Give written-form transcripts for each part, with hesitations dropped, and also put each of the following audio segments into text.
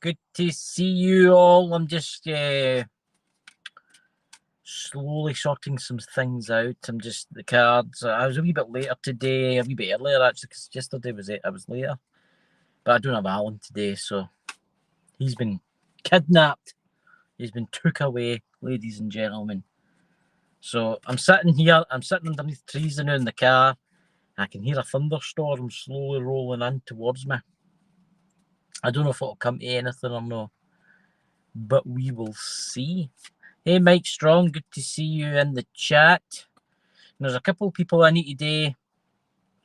Good to see you all. I'm just slowly sorting some things out. I'm just the cards. I was a wee bit later today, a wee bit earlier actually, because yesterday I was later. But I don't have Alan today, so he's been kidnapped. He's been took away, ladies and gentlemen. So I'm sitting here. I'm sitting underneath trees now in the car. I can hear a thunderstorm slowly rolling in towards me. I don't know if it'll come to anything or not, but we will see. Hey, Mike Strong, good to see you in the chat. And there's a couple of people I need to do.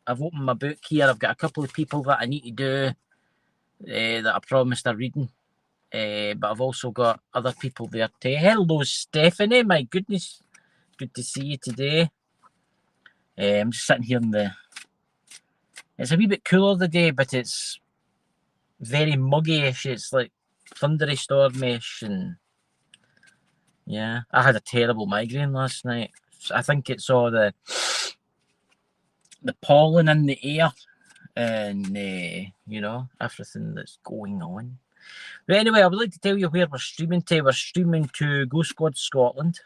I've opened my book here. I've got a couple of people that I need to do that I promised I'm reading. But I've also got other people there too. Hello, Stephanie. My goodness. Good to see you today. I'm just sitting here in the... It's a wee bit cooler today, but it's very muggy-ish. It's like thundery stormish, and yeah, I had a terrible migraine last night. I think it's all the pollen in the air and you know, everything that's going on. But anyway, I would like to tell you where we're streaming to. We're streaming to Go Squad Scotland.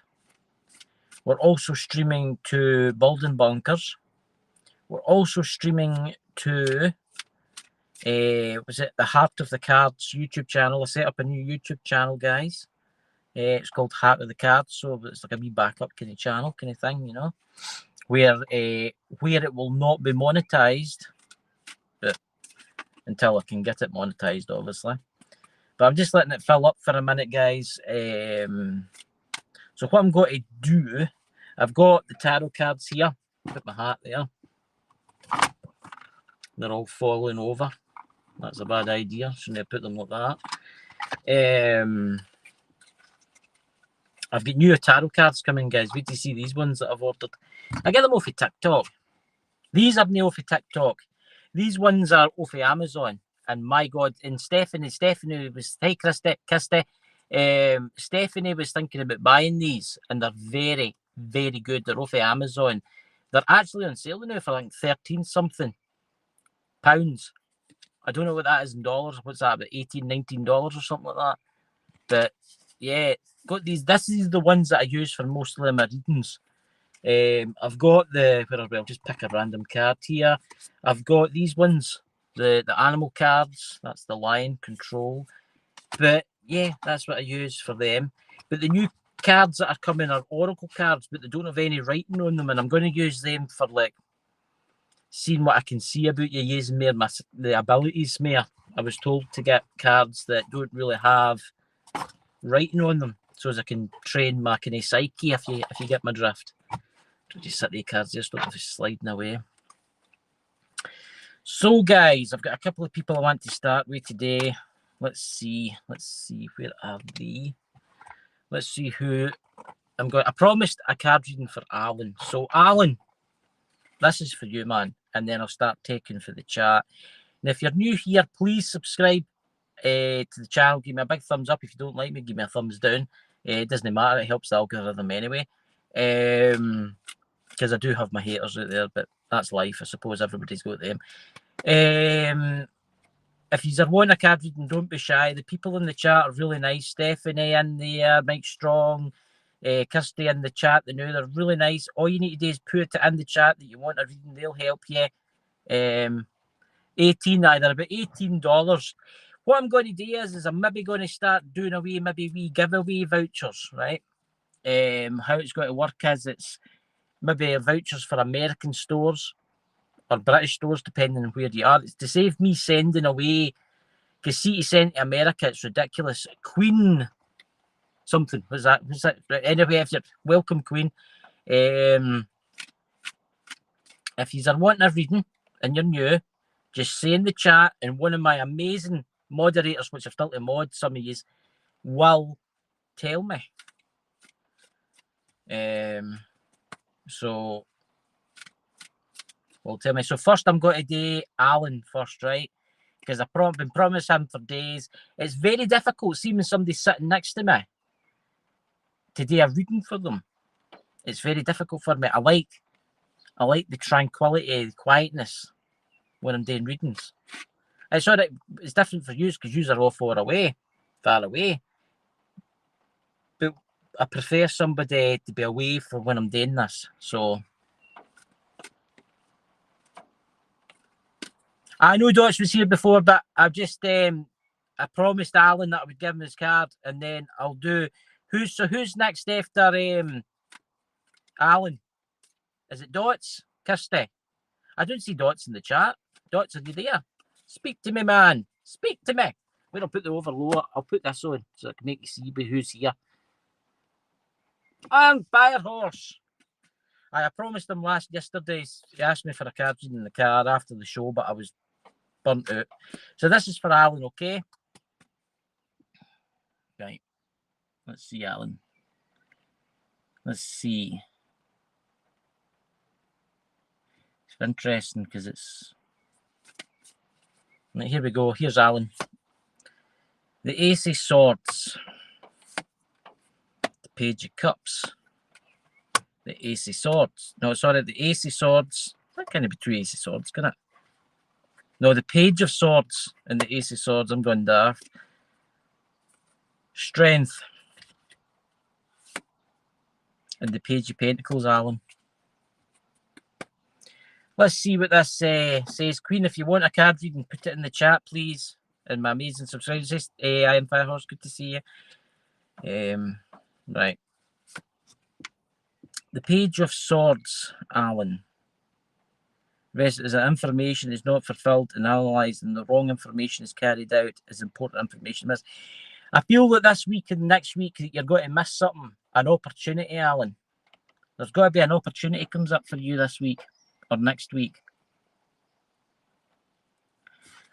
We're also streaming to Baldwin Bunkers. We're also streaming to was it the Hart of the Cards YouTube channel? I set up a new YouTube channel, guys. It's called Hart of the Cards, so it's like a wee backup kind of channel, kind of thing, you know, where it will not be monetized, but until I can get it monetized, obviously. But I'm just letting it fill up for a minute, guys. So what I'm going to do, I've got the tarot cards here. Put my hat there. They're all falling over. That's a bad idea. Shouldn't have put them like that. I've got new tarot cards coming, guys. Wait to see these ones that I've ordered. I get them off of TikTok. These I've off of TikTok. These ones are off of Amazon. And my God, and Stephanie was, hey, Christy. Stephanie was thinking about buying these, and they're very, very good. They're off of Amazon. They're actually on sale now for like 13 something pounds. I don't know what that is in dollars. What's that, about $18, $19 or something like that? But yeah, got these. This is the ones that I use for most of my readings. I've got I'll just pick a random card here. I've got these ones, the animal cards. That's the lion control. But yeah, that's what I use for them. But the new cards that are coming are oracle cards, but they don't have any writing on them, and I'm going to use them for like seeing what I can see about you, using the abilities more. I was told to get cards that don't really have writing on them, so as I can train my kind of psyche, if you get my drift. Just set the cards there, stop them sliding away. So guys, I've got a couple of people I want to start with today. Let's see, where are they? Let's see who I'm going. I promised a card reading for Alan. So Alan, this is for you, man. And then I'll start taking for the chat. And if you're new here, please subscribe to the channel. Give me a big thumbs up. If you don't like me, give me a thumbs down. It doesn't matter. It helps the algorithm anyway. Because I do have my haters out there, but that's life. I suppose everybody's got them. If you want a card reading, don't be shy. The people in the chat are really nice. Stephanie in there, Mike Strong, Kirsty in the chat. They know they're really nice. All you need to do is put it in the chat that you want a reading. They'll help you. Either about $18. What I'm going to do is I'm maybe going to start doing wee giveaway vouchers, right? How it's going to work is it's maybe vouchers for American stores or British stores, depending on where you are. It's to save me sending away, because see, to send to America, it's ridiculous. Queen something. What's that? Anyway, if you're welcome, Queen. If you are wanting a reading and you're new, just say in the chat, and one of my amazing moderators, which I've still to mod some of you, will tell me. So tell me. So first I'm going to do Alan first, right? Because I've been promising him for days. It's very difficult seeing somebody sitting next to me to do a reading for them. It's very difficult for me. I like the tranquility, the quietness when I'm doing readings. It's all right. It's different for you because you are all far away. But I prefer somebody to be away for when I'm doing this. So I know Dutch was here before, but I've just I promised Alan that I would give him his card, and then I'll do who's next after Alan? Is it Dots? Kirsty? I don't see Dots in the chat. Dots, are you there? Speak to me, man. Speak to me. Wait, I'll put the overload. I'll put this on so I can make you see who's here. And Firehorse. I promised him yesterday. He asked me for a card in the car after the show, but I was burnt out. So this is for Alan, okay? Right. Let's see, Alan. Let's see. It's interesting because it's... Right, here we go. Here's Alan. The Ace of Swords. The Page of Cups. The Ace of Swords. No, sorry, the Ace of Swords. That can't be two Ace of Swords, can it? No, the Page of Swords and the Ace of Swords. I'm going daft. Strength. And the Page of Pentacles, Alan. Let's see what this says. Queen, if you want a card, you can put it in the chat, please. And my amazing subscribers. I am Firehorse, good to see you. Right. The Page of Swords, Alan. Rest is that information is not fulfilled and analysed, and the wrong information is carried out as important information. I feel that this week and next week you're going to miss something, an opportunity, Alan. There's got to be an opportunity comes up for you this week or next week.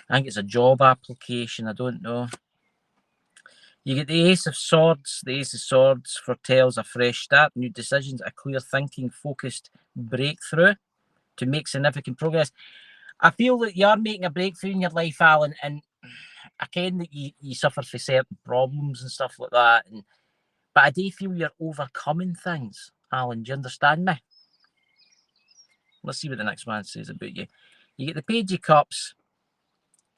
I think it's a job application. I don't know. You get the Ace of Swords. The Ace of Swords foretells a fresh start, new decisions, a clear thinking, focused breakthrough to make significant progress. I feel that you are making a breakthrough in your life, Alan, and I ken that you suffer from certain problems and stuff like that, but I do feel you're overcoming things, Alan. Do you understand me? Let's see what the next man says about you. You get the Page of Cups.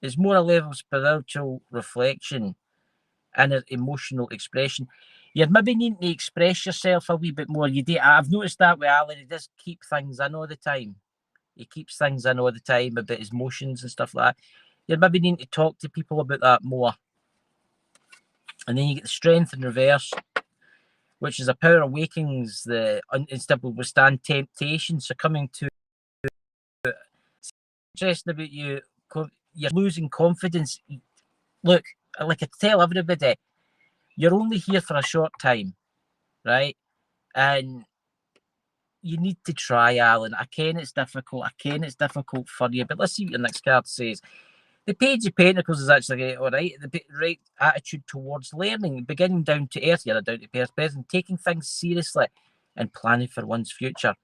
It's more a level of spiritual reflection and an emotional expression. You're maybe needing to express yourself a wee bit more. I've noticed that with Alan. He does keep things in all the time. He keeps things in all the time about his emotions and stuff like that. You're maybe needing to talk to people about that more. And then you get the Strength in reverse, which is a power awakens the unstable withstand temptation, succumbing to. Interesting about you, you're losing confidence. Look, like I tell everybody, you're only here for a short time, right? And you need to try, Alan. I ken it's difficult. For you, but let's see what your next card says. The Page of Pentacles is actually all right. The right attitude towards learning, beginning down to earth. You're a down to earth person, taking things seriously and planning for one's future.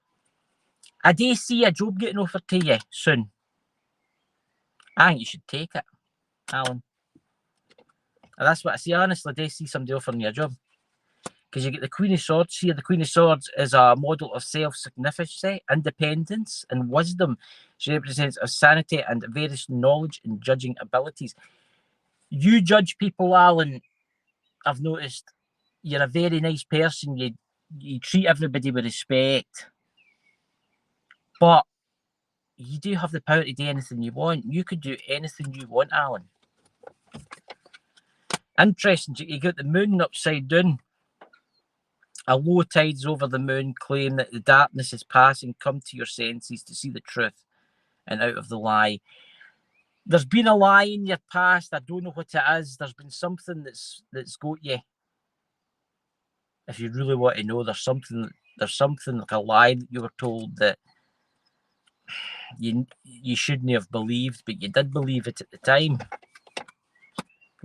I do see a job getting offered to you soon. I think you should take it, Alan. And that's what I see. Honestly, I do see somebody offering you a job. Because you get the Queen of Swords here. The Queen of Swords is a model of self-sufficiency, independence, and wisdom. She represents a sanity and various knowledge and judging abilities. You judge people, Alan. I've noticed you're a very nice person. You treat everybody with respect. But you do have the power to do anything you want. You could do anything you want, Alan. Interesting. You got the moon upside down. A low tides over the moon claim that the darkness is passing. Come to your senses to see the truth and out of the lie. There's been a lie in your past. I don't know what it is. There's been something that's got you. If you really want to know, there's something like a lie that you were told that you shouldn't have believed, but you did believe it at the time.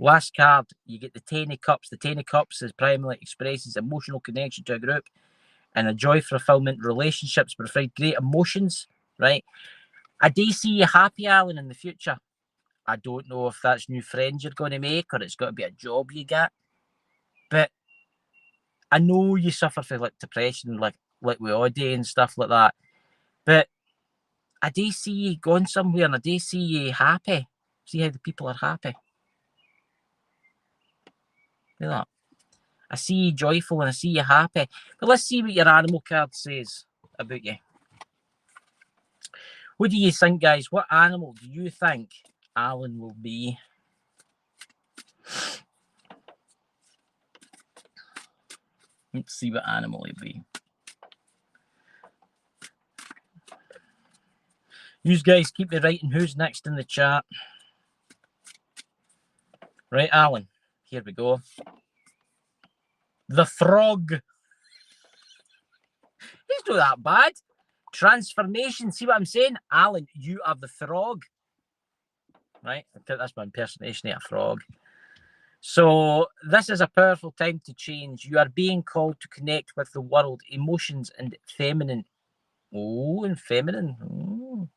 Last card, you get the Ten of Cups. The Ten of Cups is primarily expresses emotional connection to a group and a joy fulfillment. Relationships provide great emotions, right? I do see you happy, Alan, in the future. I don't know if that's new friends you're going to make or it's got to be a job you get. But I know you suffer from like depression, like we all do and stuff like that. But I do see you going somewhere and I do see you happy. See how the people are happy. Look at that. I see you joyful and I see you happy. But let's see what your animal card says about you. What do you think, guys? What animal do you think Alan will be? Let's see what animal he'll be. You guys keep me writing who's next in the chat. Right, Alan. Here we go. The frog. He's not that bad. Transformation. See what I'm saying? Alan, you are the frog. Right? That's my impersonation of a frog. So this is a powerful time to change. You are being called to connect with the world, emotions, and feminine. Oh, and feminine. Oh.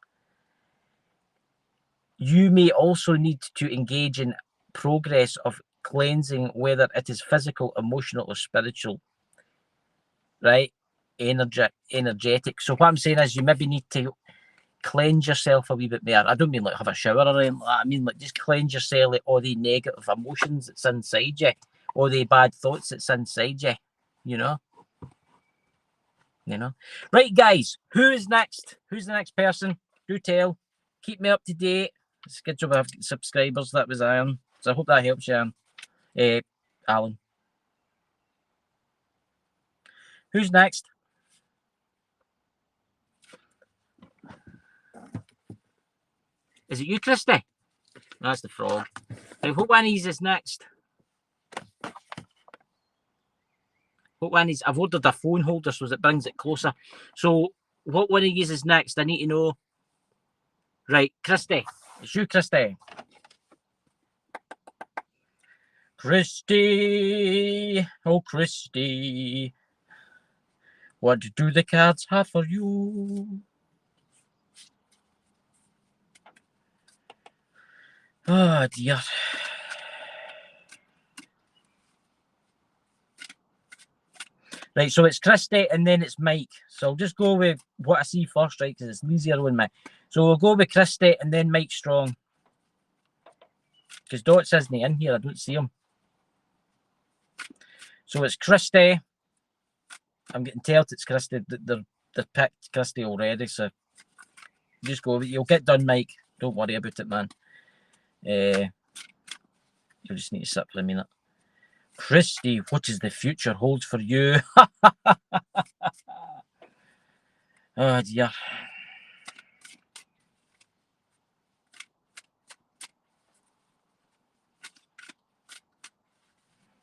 You may also need to engage in progress of cleansing, whether it is physical, emotional, or spiritual. Right? Energetic. So what I'm saying is you maybe need to cleanse yourself a wee bit more. I don't mean like have a shower or anything like that. I mean like just cleanse yourself of all the negative emotions that's inside you, all the bad thoughts that's inside you, you know. Right, guys, who's next? Who's the next person? Do tell. Keep me up to date. It's a good job I have subscribers. That was Aaron. So I hope that helps you, Alan. Who's next? Is it you, Christy? That's the frog. Now, what one is next? What one is? I've ordered a phone holder so it brings it closer. So, what one of you is next? I need to know. Right, Christy. It's you, Christy. Christy. Oh, Christy. What do the cards have for you? Oh, dear. Right, so it's Christy and then it's Mike. So I'll just go with what I see first, right, because it's easier with me. So we'll go with Christy and then Mike Strong. Because Dots isn't in here, I don't see him. So it's Christy. I'm getting told it's Christy. They're picked Christy already, so just go with it. You'll get done, Mike. Don't worry about it, man. You'll just need to sit for a minute. Christy, what does the future hold for you? Oh, dear.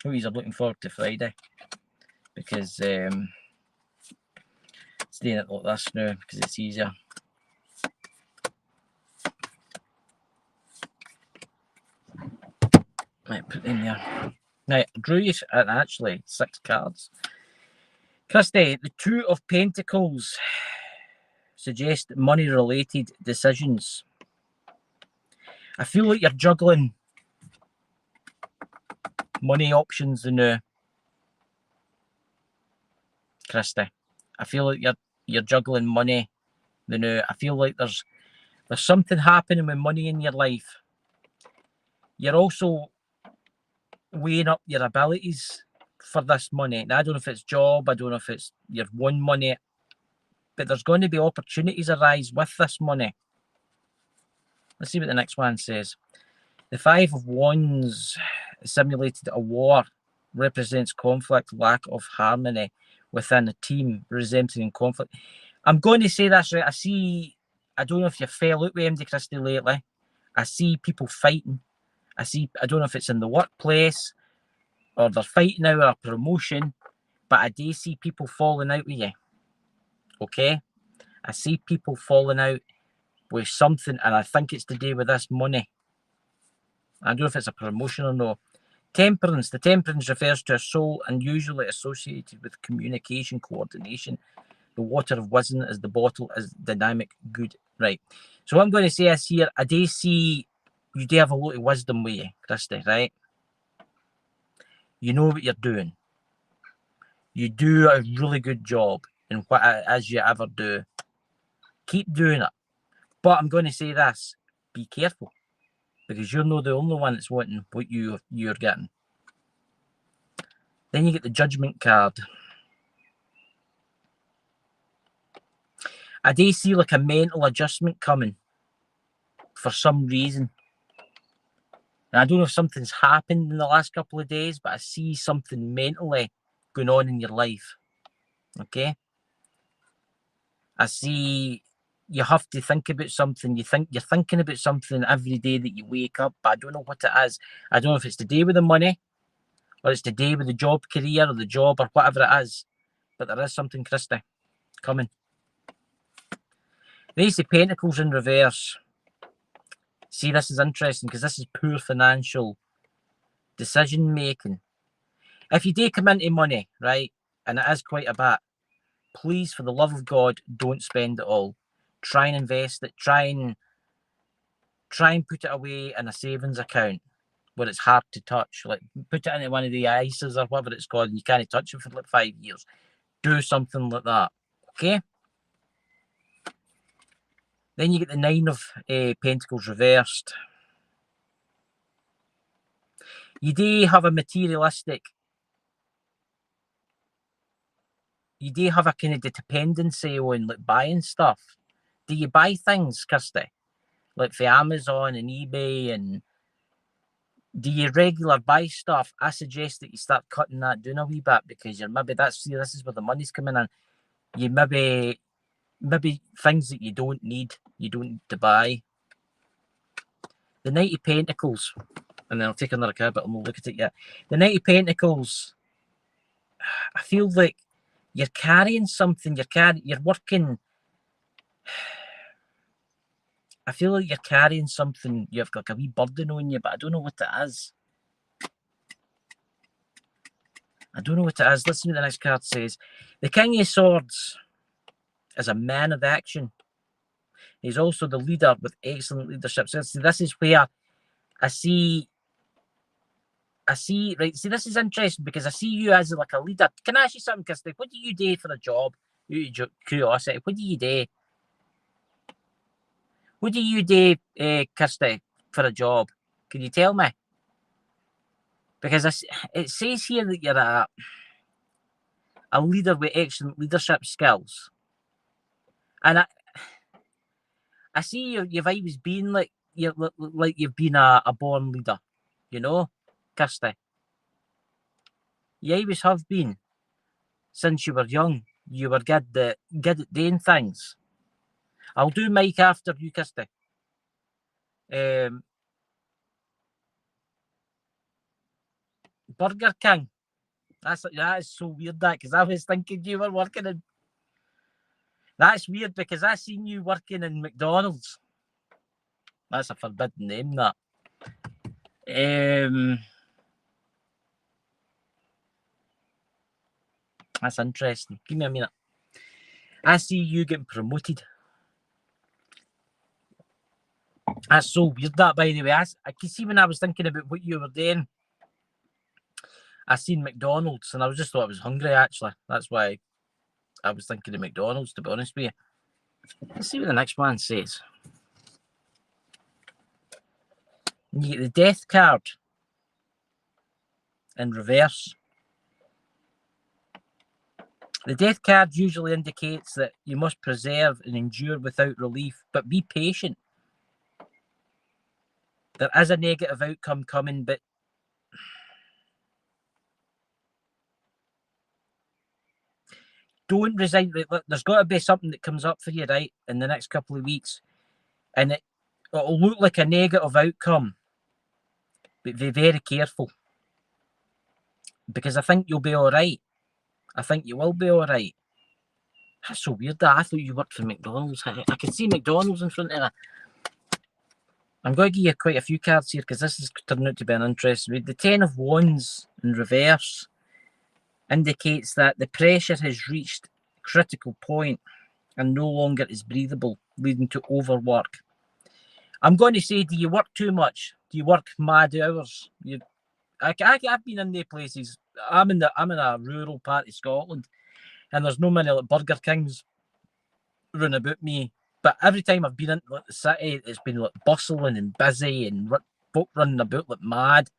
Louise are looking forward to Friday because it's doing it like this now because it's easier. Right, put it in there. Now, I drew you actually 6 cards. Christy, the Two of Pentacles suggest money-related decisions. I feel like you're juggling money options now, Christy. I feel like you're juggling money now. I feel like there's something happening with money in your life. You're also weighing up your abilities for this money. Now, I don't know if it's job, I don't know if it's you've won money, but there's going to be opportunities arise with this money. Let's see what the next one says. The 5 of Wands simulated a war, represents conflict, lack of harmony within a team, resentment conflict. I'm going to say this right. I don't know if you fell out with MD Christie lately. I see people fighting. I don't know if it's in the workplace or they're fighting over a promotion, but I do see people falling out with you. Okay? I see people falling out with something, and I think it's to do with this money. I don't know if it's a promotion or no. Temperance. The temperance refers to a soul and usually associated with communication, coordination. The water of wisdom is the bottle, is dynamic, good. Right. So what I'm going to say is here, I do see you do have a lot of wisdom with you, Christy, right? You know what you're doing. You do a really good job in what it is you ever do. Keep doing it. But I'm going to say this, be careful. because you're not the only one that's wanting what you're getting. Then you get the Judgment card. I do see like a mental adjustment coming for some reason. And I don't know if something's happened in the last couple of days, but I see something mentally going on in your life. Okay? I see you have to think about something. You're thinking about something every day that you wake up, but I don't know what it is. I don't know if it's to do with the money, or it's to do with the job career, or the job, or whatever it is. But there is something, Christy, coming. The Ace of Pentacles in reverse. See, this is interesting because this is poor financial decision making. If you do come into money, right, and it is quite a bit, please, for the love of God, don't spend it all. Try and invest it. Try and put it away in a savings account where it's hard to touch. Like, put it into one of the ISAs or whatever it's called, and you can't touch it for like 5 years. Do something like that. Okay? Then you get the Nine of Pentacles reversed. You do have a materialistic, you do have a kind of dependency on like buying stuff. Do you buy things, Kirsty? Like for Amazon and eBay, and do you regular buy stuff? I suggest that you start cutting that down a wee bit, because you're maybe this is where the money's coming in. You maybe things that you don't need to buy. The Knight of Pentacles, and then I'll take another card, but I'm not look at it yet. The Knight of Pentacles, I feel like you're carrying something. You're working. I feel like you're carrying something. You've got like a wee burden on you, but I don't know what it is. I don't know what it is. Listen to what the next card says. The King of Swords is a man of action. He's also the leader with excellent leadership. So this is where I see, right, see, this is interesting because I see you as like a leader. Can I ask you something, Kirsty? What do you do for a job? Curiosity. What do you do? What do you do, Kirsty, for a job? Can you tell me? Because it says here that you're a leader with excellent leadership skills. And I see you've always been like you've been a born leader, you know, Kirsty. You always have been. Since you were young, you were good at doing things. I'll do Mike after you, Kirsty. Burger King. That is so weird, that, because I was thinking you were working in. That's weird because I seen you working in McDonald's. That's a forbidden name, that. That's interesting. Give me a minute. I see you getting promoted. That's so weird, that, by the way. I can see when I was thinking about what you were doing, I seen McDonald's and I just thought I was hungry, actually. That's why I was thinking of McDonald's, to be honest with you. Let's see what the next one says. You get the Death card in reverse. The Death card usually indicates that you must preserve and endure without relief, but be patient. There is a negative outcome coming, but don't resign. There's got to be something that comes up for you, right, in the next couple of weeks, and it'll look like a negative outcome, but be very careful, because I think you'll be all right. I think you will be all right. That's so weird that I thought you worked for McDonald's. I can see McDonald's in front of me. I'm going to give you quite a few cards here because this is turning out to be an interesting read. The Ten of Wands in reverse indicates that the pressure has reached a critical point and no longer is breathable, leading to overwork. I'm going to say, do you work too much? Do you work mad hours? I've been in the places. I'm in a rural part of Scotland, and there's no many like Burger Kings running about me. But every time I've been into like the city, it's been like bustling and busy, and folk running about like mad.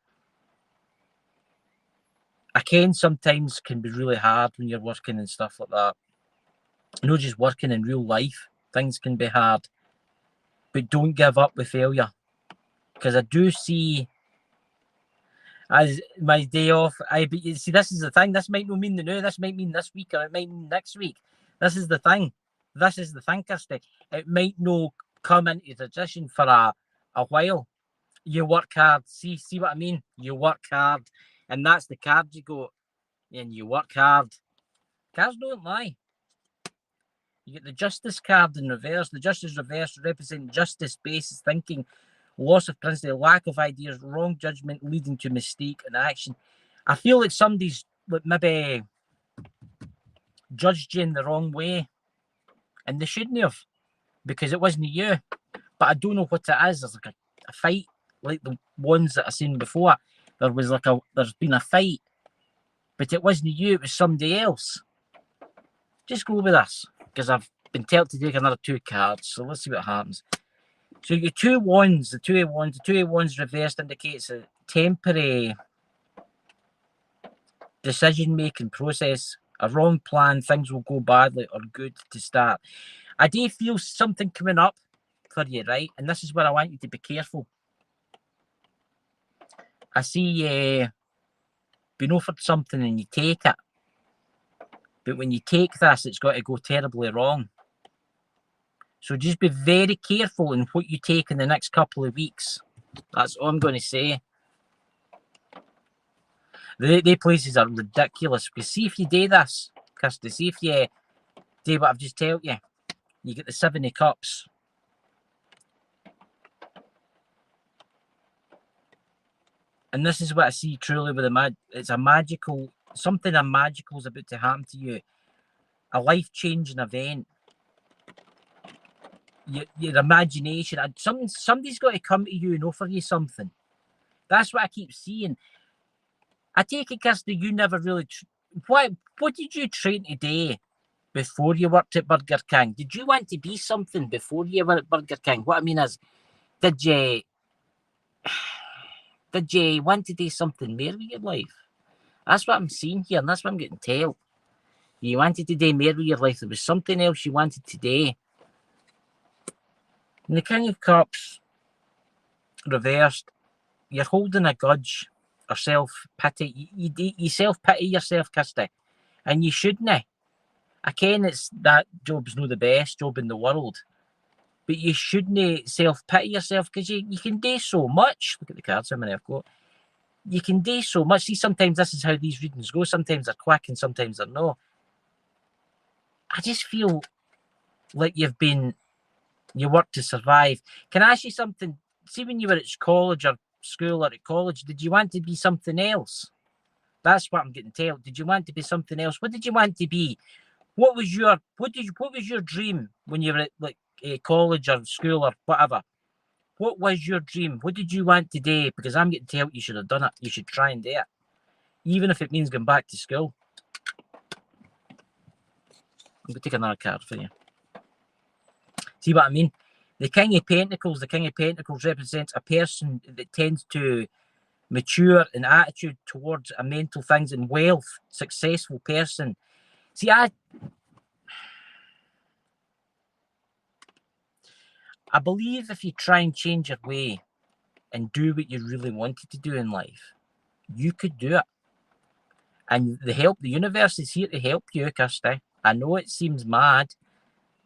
I can sometimes can be really hard when you're working and stuff like that. Not just working in real life, things can be hard. But don't give up with failure. Because I do see as my day off, but you see, this is the thing. This might not mean the new. This might mean this week, or it might mean next week. This is the thing. This is the thing, Kirsty. It might not come into tradition for a while. You work hard. See what I mean? You work hard, and that's the card you got. And you work hard. Cards don't lie. You get the justice card in reverse. The justice reverse represents justice, basis thinking, loss of principle, lack of ideas, wrong judgment leading to mistake and action. I feel like somebody's maybe judged you in the wrong way, and they shouldn't have, because it wasn't you. But I don't know what it is. There's like a fight, like the ones that I've seen before. There's been a fight, but it wasn't you. It was somebody else. Just go with this, because I've been told to take another 2 cards. So let's see what happens. So your 2 wands, the 2 of wands reversed indicates a temporary decision-making process, a wrong plan, things will go badly or good to start. I do feel something coming up for you, right? And this is where I want you to be careful. I see you being offered something and you take it. But when you take this, it's got to go terribly wrong. So just be very careful in what you take in the next couple of weeks. That's all I'm going to say. The places are ridiculous. Because see if you do this, Kirsty, see if you do what I've just told you. You get the 7 of Cups. And this is what I see truly with it's a magical, something magical is about to happen to you. A life-changing event. Your imagination. Somebody's got to come to you and offer you something. That's what I keep seeing. I take it, Kirsty, you never really... What did you train today before you worked at Burger King? Did you want to be something before you were at Burger King? What I mean is, did you want to do something more with your life? That's what I'm seeing here, and that's what I'm getting told. You wanted to do more with your life. There was something else you wanted to do. And the King of Cups reversed, you're holding a grudge or self-pity. You self-pity yourself, Kirsty, and you shouldn't. Again, it's that job's not the best job in the world, but you shouldn't self-pity yourself, because you can do so much. Look at the cards, how many I've got. You can do so much. See, sometimes this is how these readings go. Sometimes they're quick and sometimes they're not. I just feel like you work to survive. Can I ask you something? See, when you were at college or school or at college, did you want to be something else? That's what I'm getting told. Did you want to be something else? What did you want to be? What was your dream when you were at college or school or whatever? What was your dream? What did you want to do? Because I'm getting told you should have done it. You should try and do it, even if it means going back to school. I'm going to take another card for you. See what I mean? The King of Pentacles represents a person that tends to mature in attitude towards a mental things and wealth, successful person. See, I believe if you try and change your way and do what you really wanted to do in life, you could do it. And the universe is here to help you, Kirsty. I know it seems mad,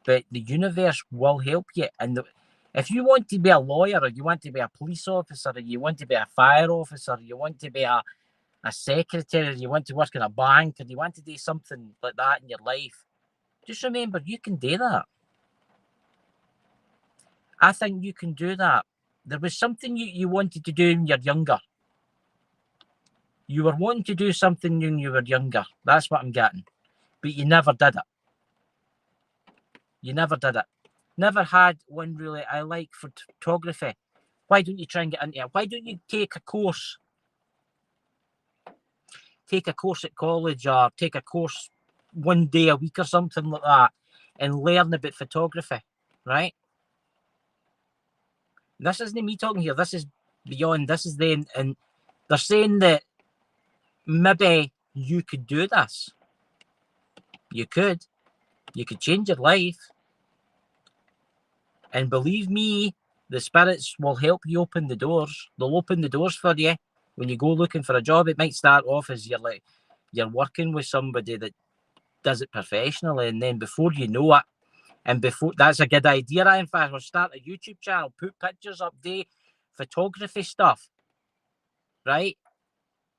but the universe will help you. And if you want to be a lawyer, or you want to be a police officer, or you want to be a fire officer, or you want to be a secretary, or you want to work in a bank, or you want to do something like that in your life, just remember, you can do that. I think you can do that. There was something you wanted to do when you're younger. You were wanting to do something when you were younger. That's what I'm getting. But you never did it. You never did it. Never had one really I like photography. Why don't you try and get into it? Why don't you take a course? Take a course at college, or take a course one day a week or something like that, and learn about photography, right? This isn't me talking here. This is beyond. This is then, and they're saying that maybe you could do this. You could change your life. And believe me, the spirits will help you open the doors. They'll open the doors for you when you go looking for a job. It might start off as you're working with somebody that does it professionally, and then before you know it, and before that's a good idea. In fact, I'll start a YouTube channel, put pictures up, photography stuff, right?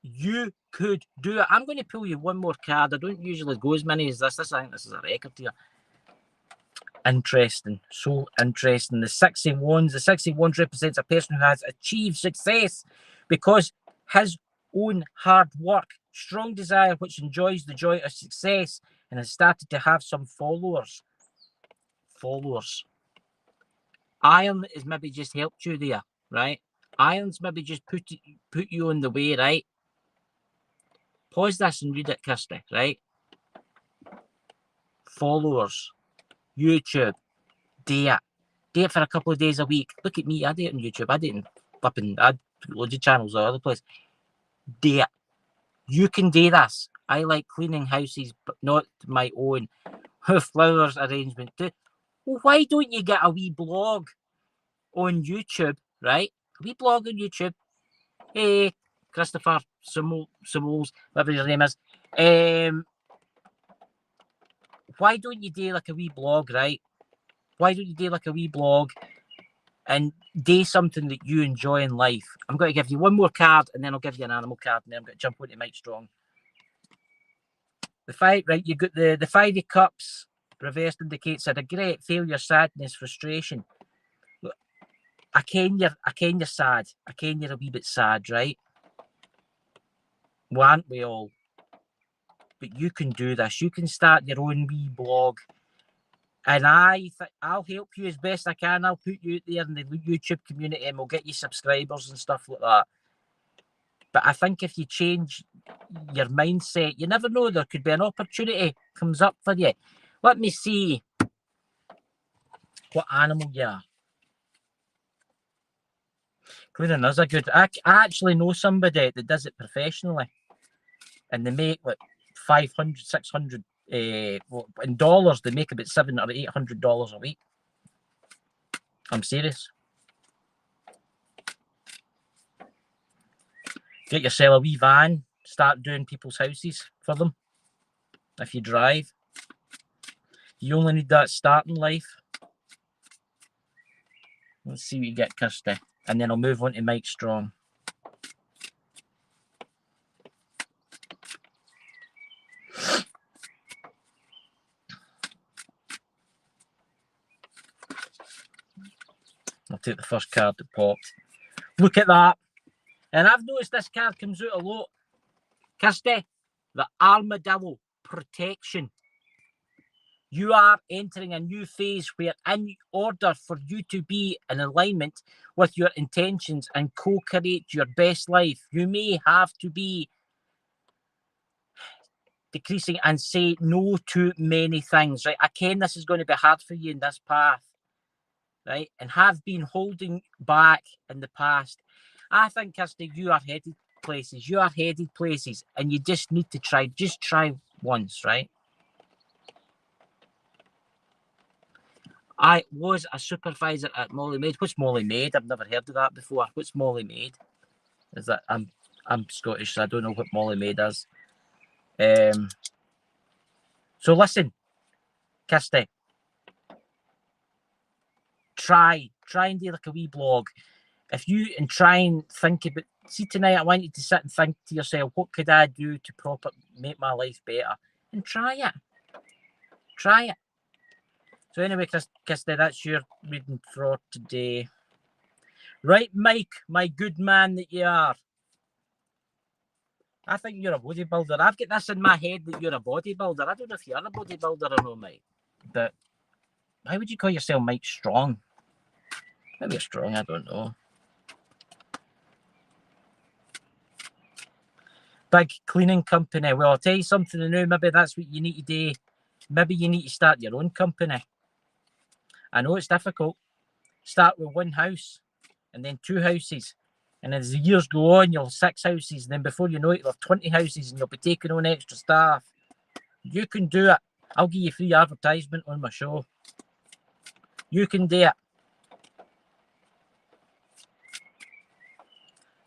You could do it. I'm going to pull you one more card. I don't usually go as many as this. I think this is a record here. Interesting. So interesting. The 6 of Wands. The 6 of Wands represents a person who has achieved success because his own hard work, strong desire which enjoys the joy of success, and has started to have some followers. Iron has maybe just helped you there, right? Iron's maybe just put you on the way, right? Pause this and read it, Kirsty, right? Followers, YouTube, do it for a couple of days a week. Look at me, I do it on YouTube. I do it in flipping, I do loads of channels all over the place. Do it. You can do this. I like cleaning houses, but not my own. Flowers arrangement too. Well, why don't you get a wee blog on YouTube, right? A wee blog on YouTube. Hey, Christopher Simols, whatever his name is. Why don't you do like a wee blog, right? Why don't you do like a wee blog and do something that you enjoy in life? I'm going to give you one more card, and then I'll give you an animal card, and then I'm going to jump onto Mike Strong. The 5, right? You got the 5 of Cups reversed indicates a regret, failure, sadness, frustration. Look, I ken you're sad. I ken you're a wee bit sad, right? Well, aren't we all? But you can do this. You can start your own wee blog. And I'll help you as best I can. I'll put you out there in the YouTube community, and we'll get you subscribers and stuff like that. But I think if you change your mindset, you never know, there could be an opportunity comes up for you. Let me see what animal you are. Cleaning is a good. I actually know somebody that does it professionally, and they make like 500, 600 in dollars. They make about $700 or $800 a week. I'm serious. Get yourself a wee van. Start doing people's houses for them. If you drive, you only need that start in life. Let's see what you get, Kirsty. And then I'll move on to Mike Strong. I'll take the first card that popped. Look at that. And I've noticed this card comes out a lot. Kirsty, the Armadillo Protection. You are entering a new phase where, in order for you to be in alignment with your intentions and co-create your best life, you may have to be decreasing and say no to many things, right? I ken this is going to be hard for you in this path, right? And have been holding back in the past. I think, Kirsty, you are headed places. You are headed places, and you just need to try. Just try once, right? I was a supervisor at Molly Maid. What's Molly Maid? I've never heard of that before. What's Molly Maid? Is that I'm Scottish, so I don't know what Molly Maid is. So listen, Kirsty. Try and do like a wee blog. If you and try and think about, see tonight, I want you to sit and think to yourself, what could I do to make my life better? And try it. Try it. So anyway, Kirsty, that's your reading for today. Right, Mike, my good man that you are. I think you're a bodybuilder. I've got this in my head that you're a bodybuilder. I don't know if you're a bodybuilder or not, Mike. But why would you call yourself Mike Strong? Maybe you're strong, I don't know. Big cleaning company. Well, I'll tell you something new. Maybe that's what you need to do. Maybe you need to start your own company. I know it's difficult. Start with one house and then 2 houses. And as the years go on, you'll have 6 houses, and then before you know it, you'll have 20 houses, and you'll be taking on extra staff. You can do it. I'll give you free advertisement on my show. You can do it.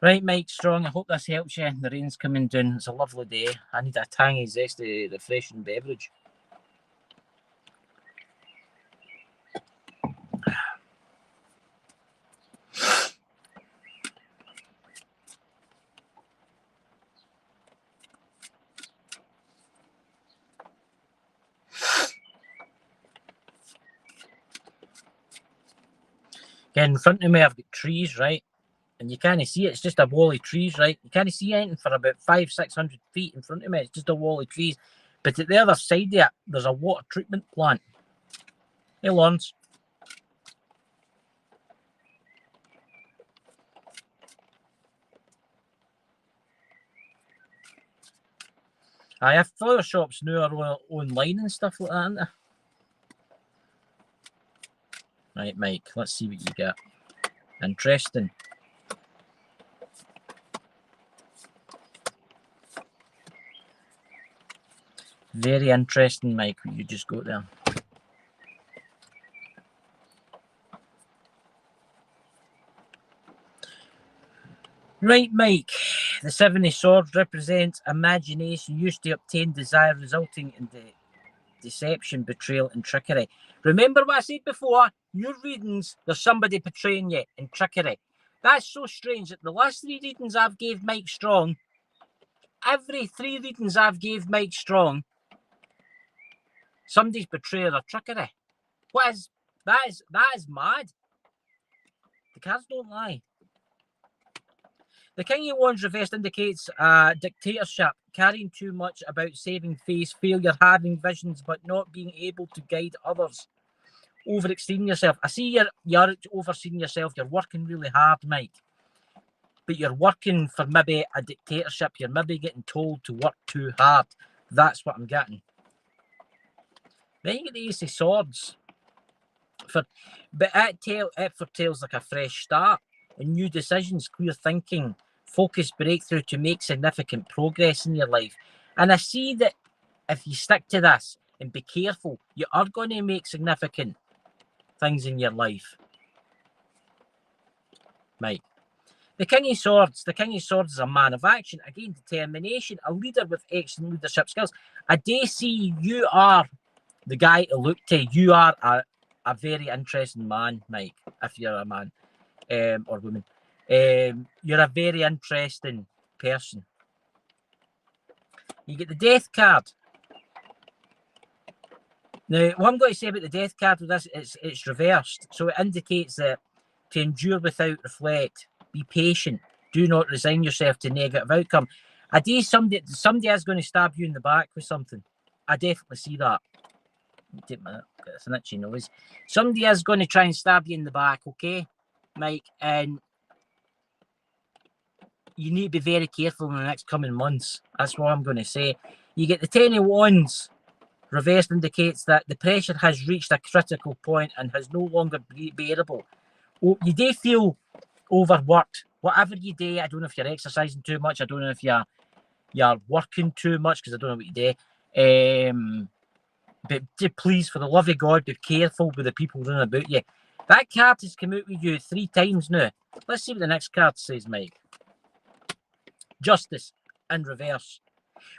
Right, Mike Strong, I hope this helps you. The rain's coming down. It's a lovely day. I need a tangy, zesty, refreshing beverage. Again, in front of me, I've got trees, right? And you can't see it. It's just a wall of trees, right? You can't see anything for about 500-600 feet in front of me. It's just a wall of trees. But at the other side of it, there's a water treatment plant. Hey, Lawrence. I have flower shops now are online and stuff like that, aren't they? Right, Mike, let's see what you get. Interesting. Very interesting, Mike, what you just got there. Right, Mike. The 7 of Swords represents imagination used to obtain desire, resulting in the deception, betrayal, and trickery. Remember what I said before? Your readings, there's somebody betraying you and trickery. That's so strange that the last 3 readings I've gave Mike Strong, every 3 readings I've gave Mike Strong, somebody's betrayal or trickery. What is that? Is mad. The cards don't lie. The King of Wands reversed indicates dictatorship, carrying too much about saving face, failure, having visions, but not being able to guide others. Overextending yourself. I see you're overseeing yourself. You're working really hard, Mike. But you're working for maybe a dictatorship. You're maybe getting told to work too hard. That's what I'm getting. Then you get the Ace of Swords. But it foretells like a fresh start, and new decisions, clear thinking, focused breakthrough to make significant progress in your life. And I see that if you stick to this and be careful, you are going to make significant things in your life. Mike. The King of Swords. The King of Swords is a man of action, again, determination, a leader with excellent leadership skills. I do see you are the guy to look to. You are a very interesting man, Mike, if you're a man or woman. You're a very interesting person. You get the Death card. Now, what I'm going to say about the Death card with this, it's reversed. So it indicates that to endure without reflect, be patient, do not resign yourself to negative outcome. I do somebody is going to stab you in the back with something. I definitely see that. It's an itchy nose. Somebody is going to try and stab you in the back, okay, Mike? And you need to be very careful in the next coming months. That's what I'm going to say. You get the 10 of Wands. Reversed indicates that the pressure has reached a critical point and has no longer bearable. You do feel overworked. Whatever you do, I don't know if you're exercising too much. I don't know if you're working too much, because I don't know what you do. But please, for the love of God, be careful with the people running about you. That card has come out with you 3 times now. Let's see what the next card says, Mike. Justice in reverse.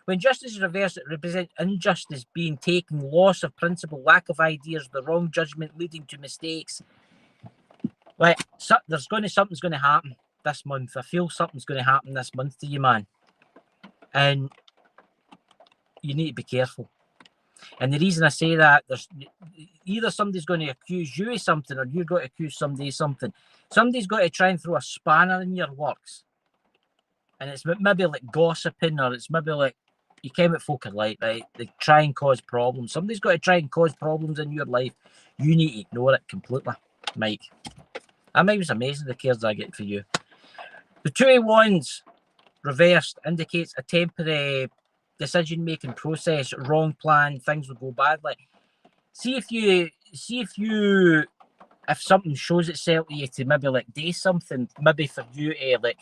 When justice is reversed, it represents injustice being taken, loss of principle, lack of ideas, the wrong judgment leading to mistakes. Right, so something's going to happen this month. I feel something's going to happen this month to you, man. And you need to be careful. And the reason I say that, there's either somebody's going to accuse you of something, or you've got to accuse somebody of something. Somebody's got to try and throw a spanner in your works. And it's maybe like gossiping, or it's maybe like, you came at folk are like, right? They try and cause problems. Somebody's got to try and cause problems in your life. You need to ignore it completely, Mike. That might be amazing, the cards I get for you. The 2 of Wands reversed indicates a temporary decision-making process, wrong plan, things will go badly. If something shows itself to you to maybe like do something, maybe for you to like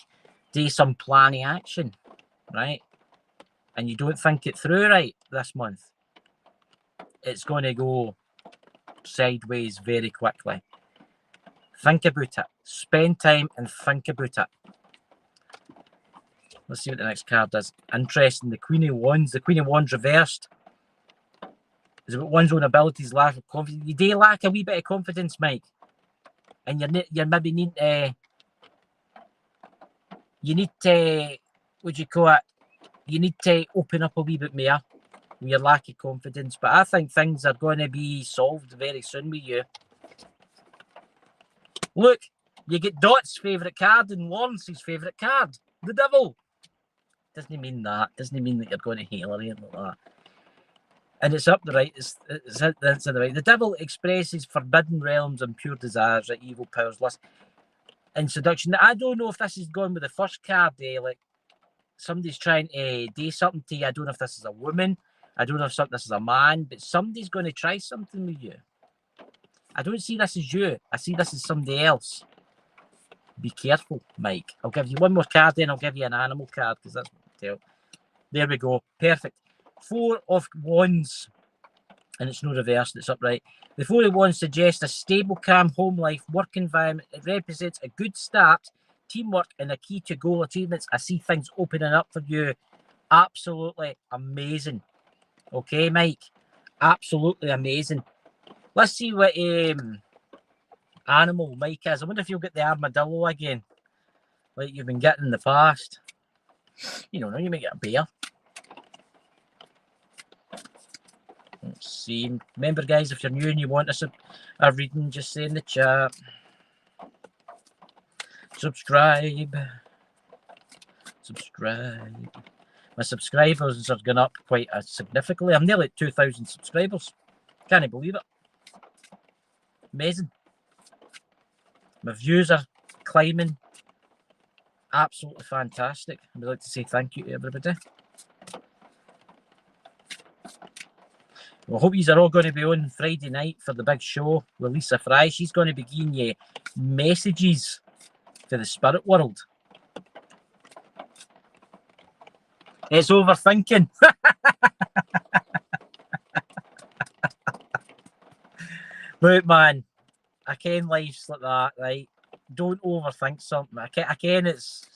do some planning action, right? And you don't think it through right this month, it's going to go sideways very quickly. Think about it. Spend time and think about it. Let's see what the next card is. Interesting. The Queen of Wands. The Queen of Wands reversed. It's about one's own abilities, lack of confidence. You do lack a wee bit of confidence, Mike. And you're maybe need to... You need to... What do you call it? You need to open up a wee bit more with your lack of confidence. But I think things are going to be solved very soon with you. Look, you get Dot's favourite card and Lawrence's favourite card. The Devil. Doesn't mean that. Doesn't mean that you're going to hate or anything like that. And it's up the right. It's the right. The Devil expresses forbidden realms and pure desires, like evil powers, lust, and seduction. I don't know if this is going with the first card. Like somebody's trying to do something to you. I don't know if this is a woman. I don't know if this is a man. But somebody's going to try something with you. I don't see this as you. I see this as somebody else. Be careful, Mike. I'll give you one more card, then I'll give you an animal card because that's what I tell. There we go. Perfect. 4 of Wands. And it's no reversed, it's upright. The 4 of Wands suggests a stable, calm home life, work environment. It represents a good start, teamwork, and a key to goal achievements. I see things opening up for you. Absolutely amazing. Okay, Mike? Absolutely amazing. Let's see what animal Mike is. I wonder if you'll get the armadillo again, like you've been getting in the past. You don't know, you might get a bear. Let's see. Remember, guys, if you're new and you want a reading, just say in the chat. Subscribe. Subscribe. My subscribers are going up quite significantly. I'm nearly at 2,000 subscribers. Can't believe it. Amazing. My views are climbing. Absolutely fantastic. I would like to say thank you to everybody. I hope you are all going to be on Friday night for the big show with Lisa Fry. She's going to be giving you messages to the spirit world. It's overthinking. Look, man, I ken life's like that, right? Don't overthink something. I ken it's...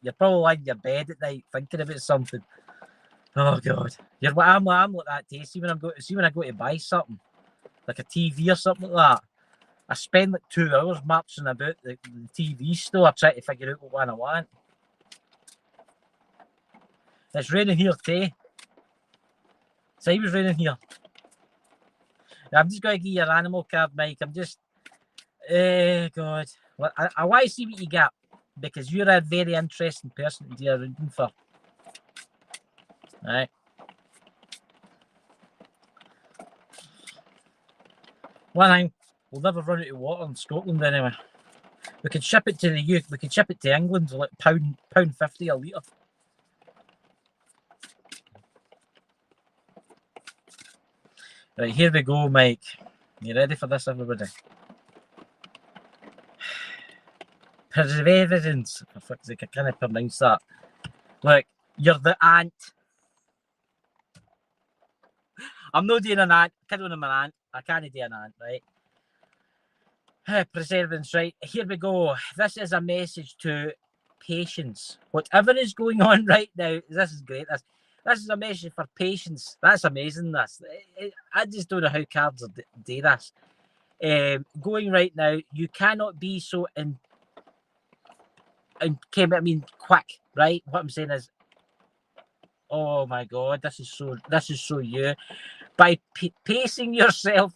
You're probably lying in your bed at night thinking about something. Oh, God. I'm like that too. See when I go to buy something, like a TV or something like that, I spend like 2 hours marching about the TV store trying to figure out what one I want. It's raining here too. So it was raining here. I'm just going to give you an animal card, Mike. I'm just... God. I want to see what you got, because you're a very interesting person to do a reading for. Right. One thing, we'll never run out of water in Scotland anyway. We could ship it to the UK. We could ship it to England for like £1.50 a litre. Right, here we go, Mike. You ready for this, everybody? Perseverance. For fuck's sake, I can't pronounce that. Look, you're the ant. I'm not doing an ant. I can't do an ant. I can't do an ant, right? Perseverance, right? Here we go. This is a message to patience. Whatever is going on right now, this is great. This is a message for patience. That's amazing, this. I just don't know how cards do this. Going right now, you cannot be so quick, right? What I'm saying is, oh my God, this is so you. By pacing yourself,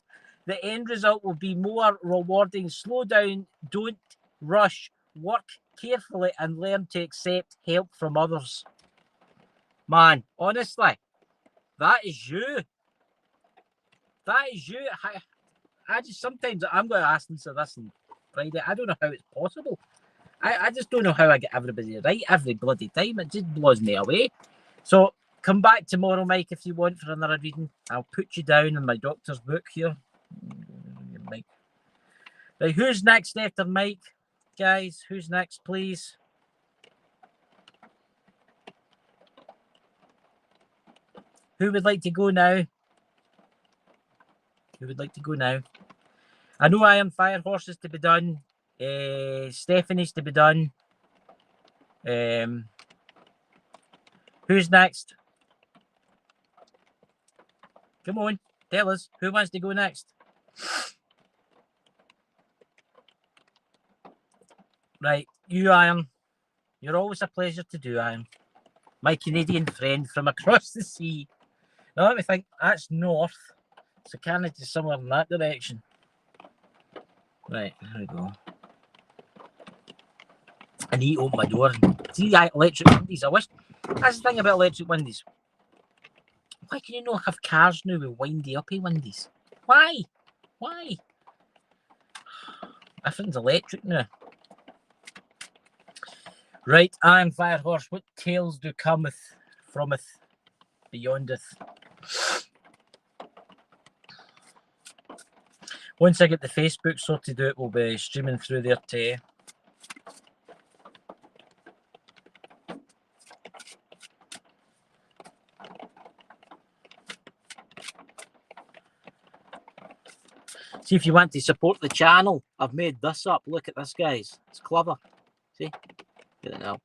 the end result will be more rewarding. Slow down, don't rush, work carefully, and learn to accept help from others. Man, honestly, that is you. That is you. I just sometimes I'm going to ask Lisa this on Friday. I don't know how it's possible. I just don't know how I get everybody right every bloody time. It just blows me away. So come back tomorrow, Mike, if you want for another reading. I'll put you down in my doctor's book here. Mike. Right, who's next after Mike? Guys, who's next, please? Who would like to go now? Who would like to go now? I know Iron Fire Horse is to be done. Stephanie's to be done. Who's next? Come on, tell us. Who wants to go next? Right, you, Iron. You're always a pleasure to do, Iron. My Canadian friend from across the sea. Now let me think. That's north. So Canada's somewhere in that direction. Right, here we go. I need to open my door. See the electric windies. I wish. That's the thing about electric windies. Why can you not have cars now with windy uppy windies? Why? Why? Everything's electric now. Right, Iron Fire Horse, what tales do cometh, frometh, beyondeth? Once I get the Facebook sorted out, we'll be streaming through there too. See, if you want to support the channel, I've made this up. Look at this, guys. It's clever. See? Get it now.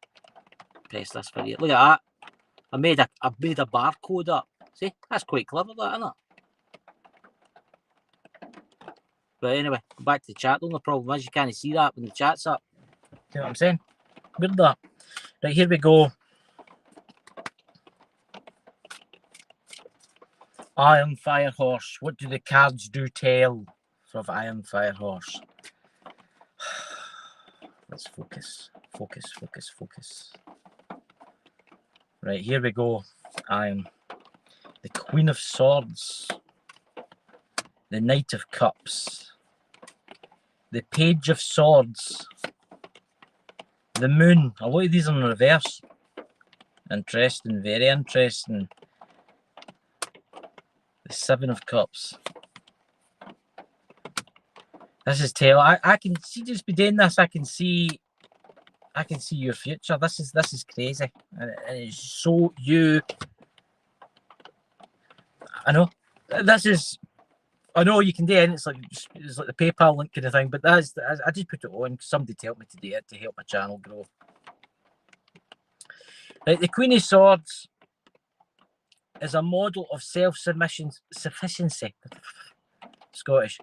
Press this for you. Look at that. I've made a barcode up. See? That's quite clever, that, isn't it? But anyway, go back to the chat. The only problem is you can't see that when the chat's up. See what I'm saying? Weird that. Right, here we go. Iron Fire Horse. What do the cards do tell of Iron Fire Horse? Let's focus. Focus, focus, focus. Right, here we go. I'm the Queen of Swords, the Knight of Cups, the Page of Swords, the Moon. A lot of these are in reverse. Interesting, very interesting. The Seven of Cups. This is tail. I can see, just be doing this. I can see your future. This is crazy, and it's so you. I know this is. I know you can do it. It's like the PayPal link kind of thing, but I just put it on. Somebody helped me to do it to help my channel grow. Right, the Queen of Swords is a model of self-sufficiency. Scottish.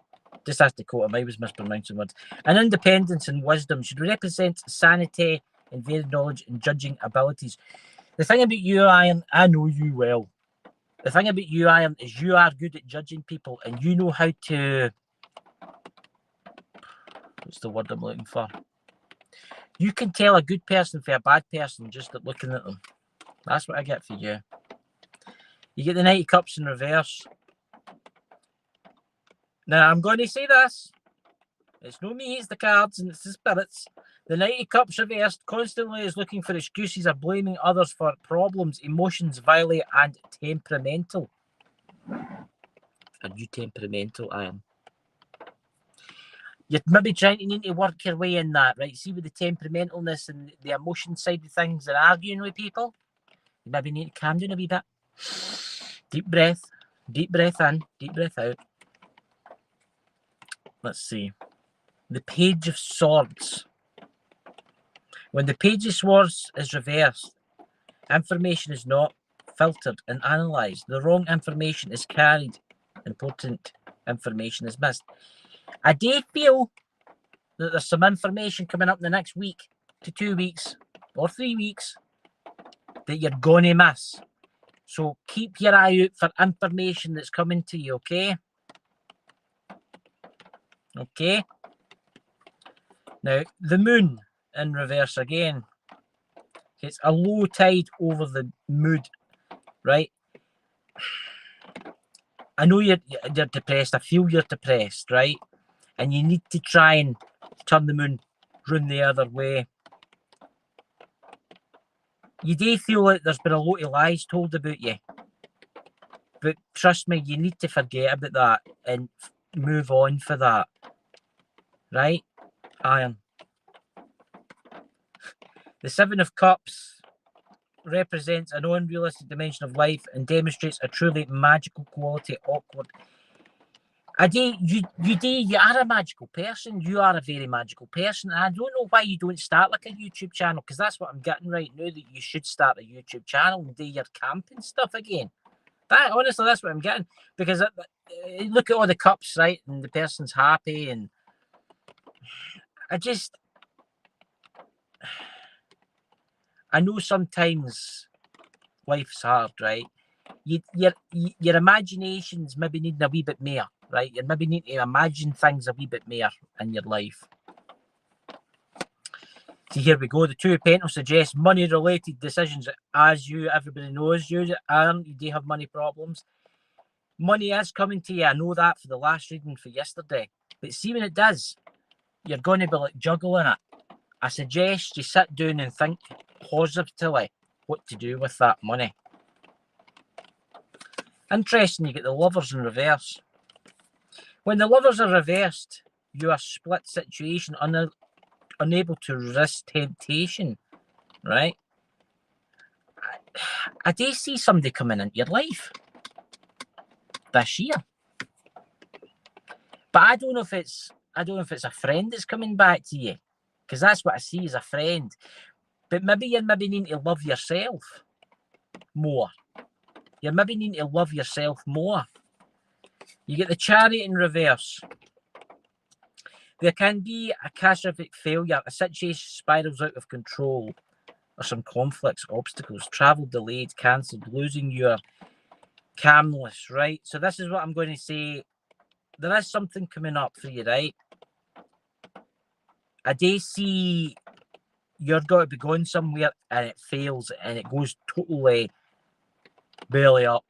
Just has to quote him. I was mispronouncing words. And independence and wisdom should represent sanity and varied knowledge and judging abilities. The thing about you, Iron, I know you well. The thing about you, Iron, is you are good at judging people and you know how to... What's the word I'm looking for? You can tell a good person from a bad person just at looking at them. That's what I get for you. You get the Knight of Cups in reverse. Now, I'm going to say this. It's no me, it's the cards and it's the spirits. The Knight of Cups reversed constantly is looking for excuses or blaming others for problems, emotions, violent and temperamental. Are you temperamental, Iron? You're maybe trying to need to work your way in that, right? See, with the temperamentalness and the emotion side of things and arguing with people, you maybe need to calm down a wee bit. Deep breath in, deep breath out. Let's see. The Page of Swords. When the Page of Swords is reversed, information is not filtered and analysed. The wrong information is carried. Important information is missed. I do feel that there's some information coming up in the next week to 2 weeks or 3 weeks that you're going to miss. So keep your eye out for information that's coming to you, okay? Okay. Now, the Moon in reverse again. It's a low tide over the mood, right? I know you're depressed. I feel you're depressed, right? And you need to try and turn the moon round the other way. You do feel like there's been a lot of lies told about you. But trust me, you need to forget about that and move on for that. Right? Iron. The Seven of Cups represents an unrealistic dimension of life and demonstrates a truly magical quality. Awkward. Ade, you are a magical person. You are a very magical person. And I don't know why you don't start like a YouTube channel, because that's what I'm getting right now, that you should start a YouTube channel and do your camping stuff again. That, honestly, that's what I'm getting. Because look at all the cups, right? And the person's happy. And I know sometimes life's hard, right? Your imagination's maybe needing a wee bit more, right? You maybe need to imagine things a wee bit more in your life. See, here we go. The Two of Pentacles suggests money-related decisions. As everybody knows, you do have money problems. Money is coming to you. I know that for the last reading for yesterday. But see, when it does, you're going to be like juggling it. I suggest you sit down and think positively what to do with that money. Interesting, you get the Lovers in reverse. When the Lovers are reversed, you are split situation, unable to resist temptation, right? I do see somebody coming into your life this year, but I don't know if it's a friend that's coming back to you, because that's what I see as a friend. But maybe you're needing to love yourself more. You're maybe needing to love yourself more. You get the Chariot in reverse. There can be a catastrophic failure, a situation spirals out of control, or some conflicts, obstacles, travel delayed, cancelled, losing your calmness, right? So this is what I'm going to say. There is something coming up for you, right? I do see you're going to be going somewhere and it fails and it goes totally belly up.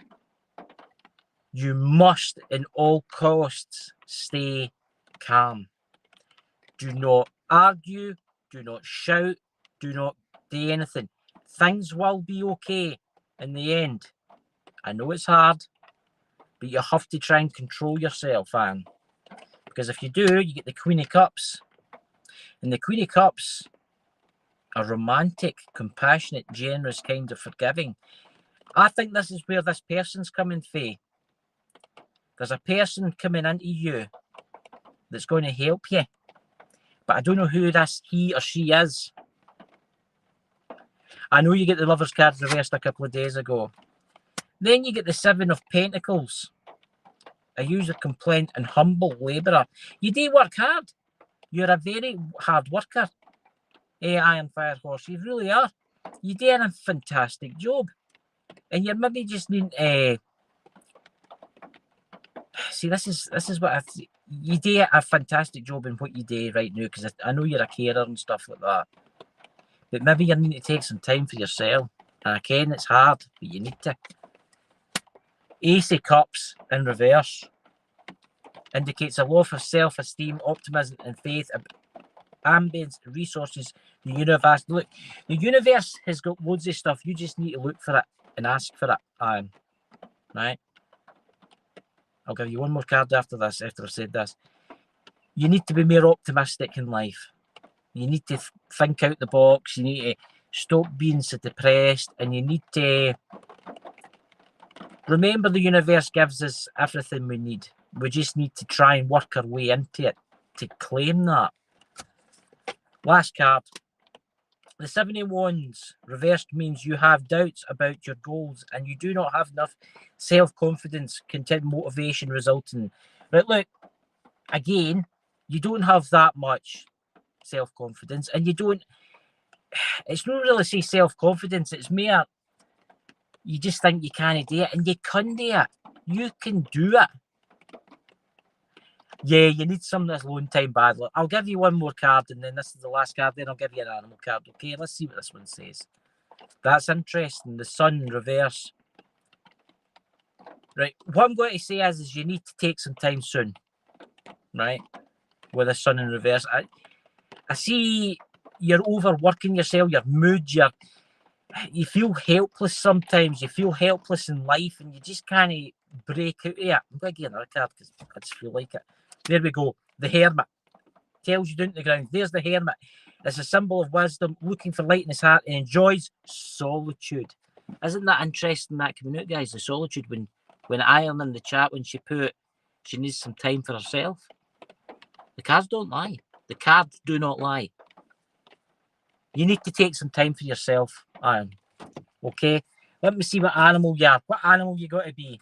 You must, in all costs, stay calm. Do not argue. Do not shout. Do not do anything. Things will be okay in the end. I know it's hard, but you have to try and control yourself, Anne. Because if you do, you get the Queen of Cups. And the Queen of Cups are romantic, compassionate, generous, kind of forgiving. I think this is where this person's coming from. There's a person coming into you that's going to help you. But I don't know who this he or she is. I know you get the Lovers card reversed a couple of days ago. Then you get the Seven of Pentacles. A user complaint and humble labourer. You do work hard. You're a very hard worker. Iron Fire Horse. You really are. You do a fantastic job. And you're maybe just needing see, this is what you do a fantastic job in what you do right now, because I know you're a carer and stuff like that. But maybe you need to take some time for yourself. And again, it's hard, but you need to. Ace of Cups in reverse indicates a love for self-esteem, optimism, and faith, ambience, resources, the universe. Look, the universe has got loads of stuff. You just need to look for it and ask for it. Right? I'll give you one more card after this, after I've said this. You need to be more optimistic in life. You need to think out the box. You need to stop being so depressed. And you need to remember the universe gives us everything we need. We just need to try and work our way into it to claim that. Last card. The Seven of Wands reversed means you have doubts about your goals and you do not have enough self-confidence, content, motivation resulting. But look, again, you don't have that much self-confidence, and you don't, it's not really say self-confidence, it's more you just think you can't do it, and you can do it. You can do it. Yeah, you need some of this alone time badly. I'll give you one more card, and then this is the last card, then I'll give you an animal card. Okay, let's see what this one says. That's interesting. The Sun in reverse. Right, what I'm going to say is you need to take some time soon. Right, with the Sun in reverse. I see you're overworking yourself, your mood, you feel helpless sometimes. You feel helpless in life, and you just can't break out of it. I'm going to give you another card because I just feel like it. There we go. The Hermit. Tells you down to the ground. There's the Hermit. It's a symbol of wisdom, looking for light in his heart, and enjoys solitude. Isn't that interesting, that coming out, guys? The solitude, when Iron in the chat, when she put she needs some time for herself. The cards don't lie. The cards do not lie. You need to take some time for yourself, Iron. Okay? Let me see what animal you are. What animal you got to be?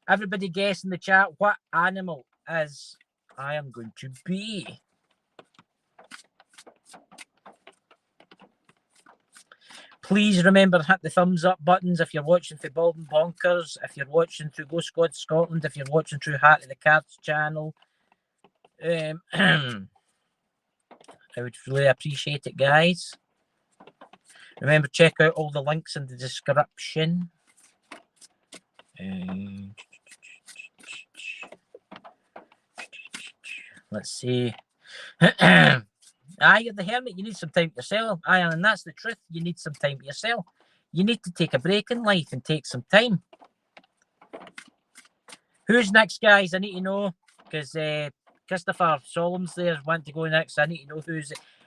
Everybody guess in the chat what animal is I am going to be. Please remember to hit the thumbs up buttons if you're watching through Bald Bonkers, if you're watching through Ghost Squad Scotland, if you're watching through Hart of the Cards channel. I would really appreciate it, guys. Remember, check out all the links in the description. Let's see. You're the hermit. You need some time to yourself. And that's the truth. You need some time to yourself. You need to take a break in life and take some time. Who's next, guys? I need to know, because Christopher Solom's there, want to go next. I need to know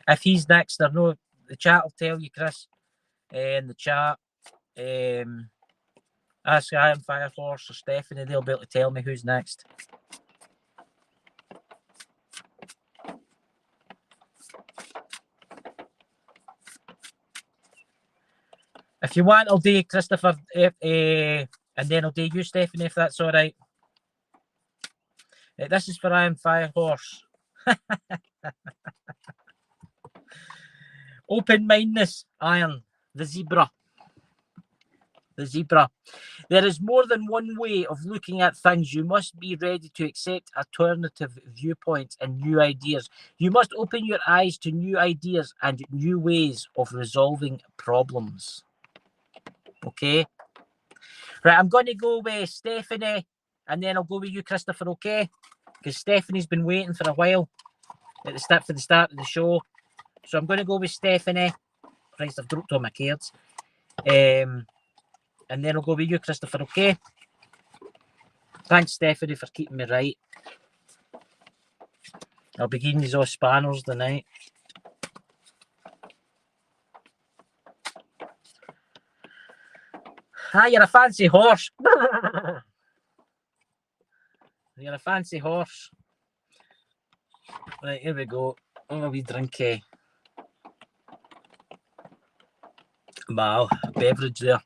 if he's next or no. The chat will tell you, Chris, in the chat. Ask Iron Firehorse or Stephanie, they'll be able to tell me who's next. If you want, I'll do Christopher, and then I'll do you, Stephanie, if that's all right. This is for Iron Firehorse. Open-mindedness, Iron, the zebra. The zebra. There is more than one way of looking at things. You must be ready to accept alternative viewpoints and new ideas. You must open your eyes to new ideas and new ways of resolving problems. Okay? Right, I'm going to go with Stephanie, and then I'll go with you, Christopher, okay? Because Stephanie's been waiting for a while for the start of the show. So I'm going to go with Stephanie. Christ, I've dropped all my cards. And then I'll go with you, Christopher, okay? Thanks, Stephanie, for keeping me right. I'll be giving you all spanners tonight. You're a fancy horse. You're a fancy horse. Right, here we go. Oh, we drink wow, beverage there.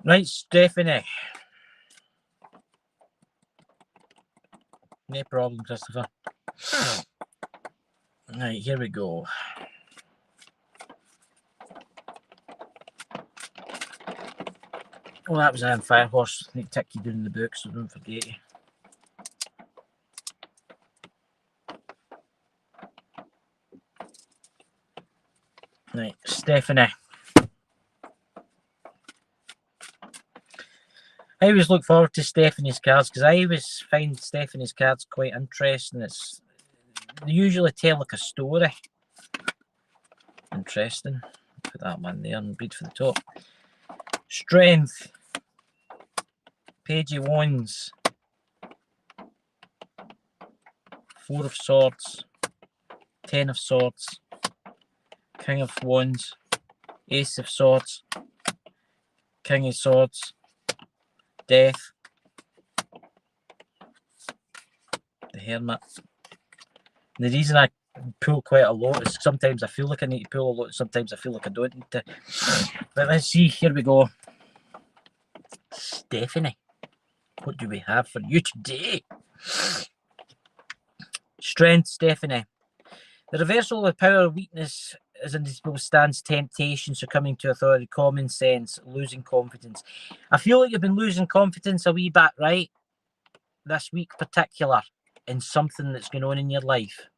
Right, Stephanie. No problem, Christopher. Right, here we go. Oh, that was Iron Firehorse. I need to tick you down in the book so don't forget you. Right, Stephanie. I always look forward to Stephanie's cards because I always find Stephanie's cards quite interesting. They usually tell like a story. Interesting. Put that one there and bead for the top. Strength. Page of Wands. Four of Swords. 10 of Swords. King of Wands. Ace of Swords. King of Swords. Death. The Hermit. And the reason I pull quite a lot is sometimes I feel like I need to pull a lot, sometimes I feel like I don't need to. But let's see, here we go. Stephanie, what do we have for you today? Strength, Stephanie. The reversal of power or weakness is in this stands temptation, succumbing to authority, common sense, losing confidence. I feel like you've been losing confidence a wee bit, right? This week particular, in something that's going on in your life.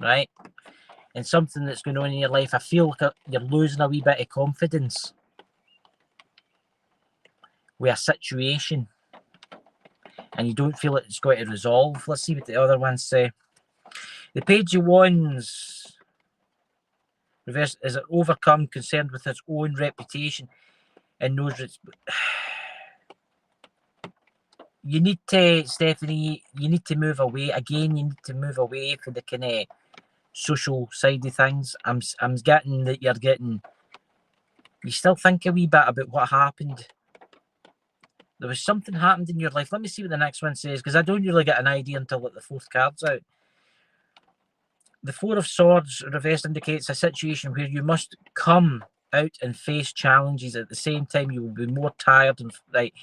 Right? In something that's going on in your life. I feel like you're losing a wee bit of confidence with a situation. And you don't feel like it's going to resolve. Let's see what the other ones say. The Page of Wands. Reverse is it overcome, concerned with its own reputation, and knows it's. you need to, Stephanie, you need to move away. Again, you need to move away from the kind of social side of things. I'm getting that you still think a wee bit about what happened. There was something happened in your life. Let me see what the next one says, because I don't really get an idea until like the fourth card's out. The Four of Swords reversed indicates a situation where you must come out and face challenges. At the same time, you will be more tired and right.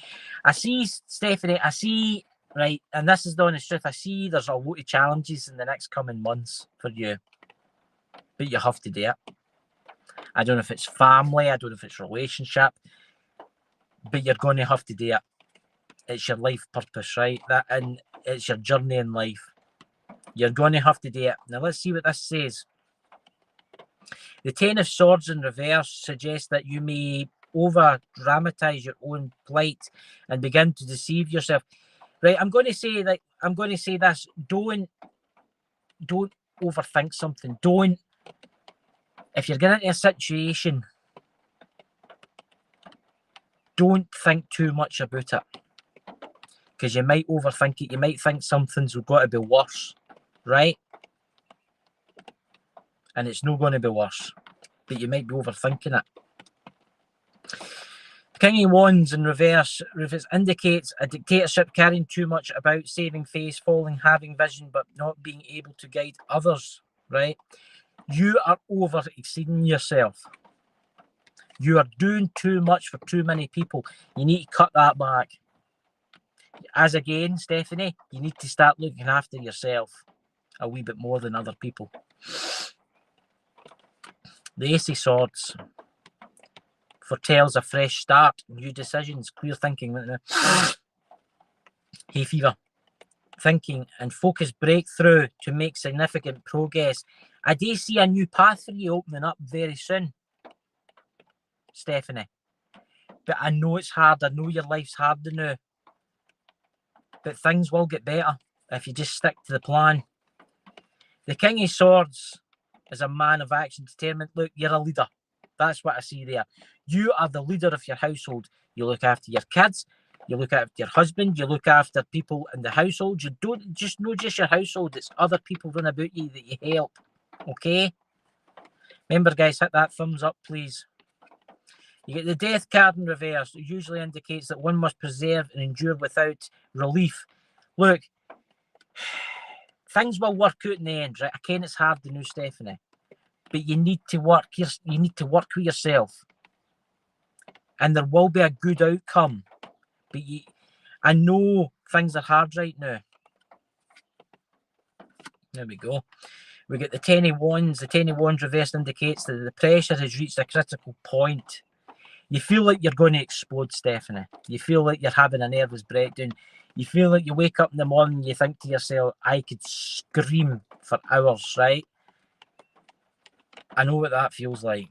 I see, Stephanie, right, and this is the honest truth, I see there's a lot of challenges in the next coming months for you, but you have to do it. I don't know if it's family, I don't know if it's relationship, but you're going to have to do it. It's your life purpose, right? And it's your journey in life. You're going to have to do it. Now, let's see what this says. The Ten of Swords in reverse suggests that you may over-dramatize your own plight and begin to deceive yourself. Right, I'm going to say this. Don't overthink something. If you're getting into a situation, don't think too much about it. Because you might overthink it. You might think something's got to be worse. Right? And it's not going to be worse. But you might be overthinking it. King of Wands in reverse indicates a dictatorship, caring too much about, saving face, falling, having vision, but not being able to guide others. Right? You are over exceeding yourself. You are doing too much for too many people. You need to cut that back. As again, Stephanie, you need to start looking after yourself a wee bit more than other people. The Ace of Swords foretells a fresh start, new decisions, clear thinking. Hay fever. Thinking and focus breakthrough to make significant progress. I do see a new path for you opening up very soon, Stephanie. But I know it's hard. I know your life's hard now. But things will get better if you just stick to the plan. The King of Swords is a man of action, determined. Look, you're a leader. That's what I see there. You are the leader of your household. You look after your kids. You look after your husband. You look after people in the household. You don't just know just your household. It's other people run about you that you help. Okay? Remember, guys, hit that thumbs up, please. You get the Death card in reverse. It usually indicates that one must preserve and endure without relief. Look, things will work out in the end, right? Again, it's hard to know, Stephanie, but you need to work. You need to work with yourself, and there will be a good outcome. But I know things are hard right now. There we go. We get the Ten of Wands. The Ten of Wands reverse indicates that the pressure has reached a critical point. You feel like you're going to explode, Stephanie. You feel like you're having a nervous breakdown. You feel like you wake up in the morning and you think to yourself, I could scream for hours, right? I know what that feels like.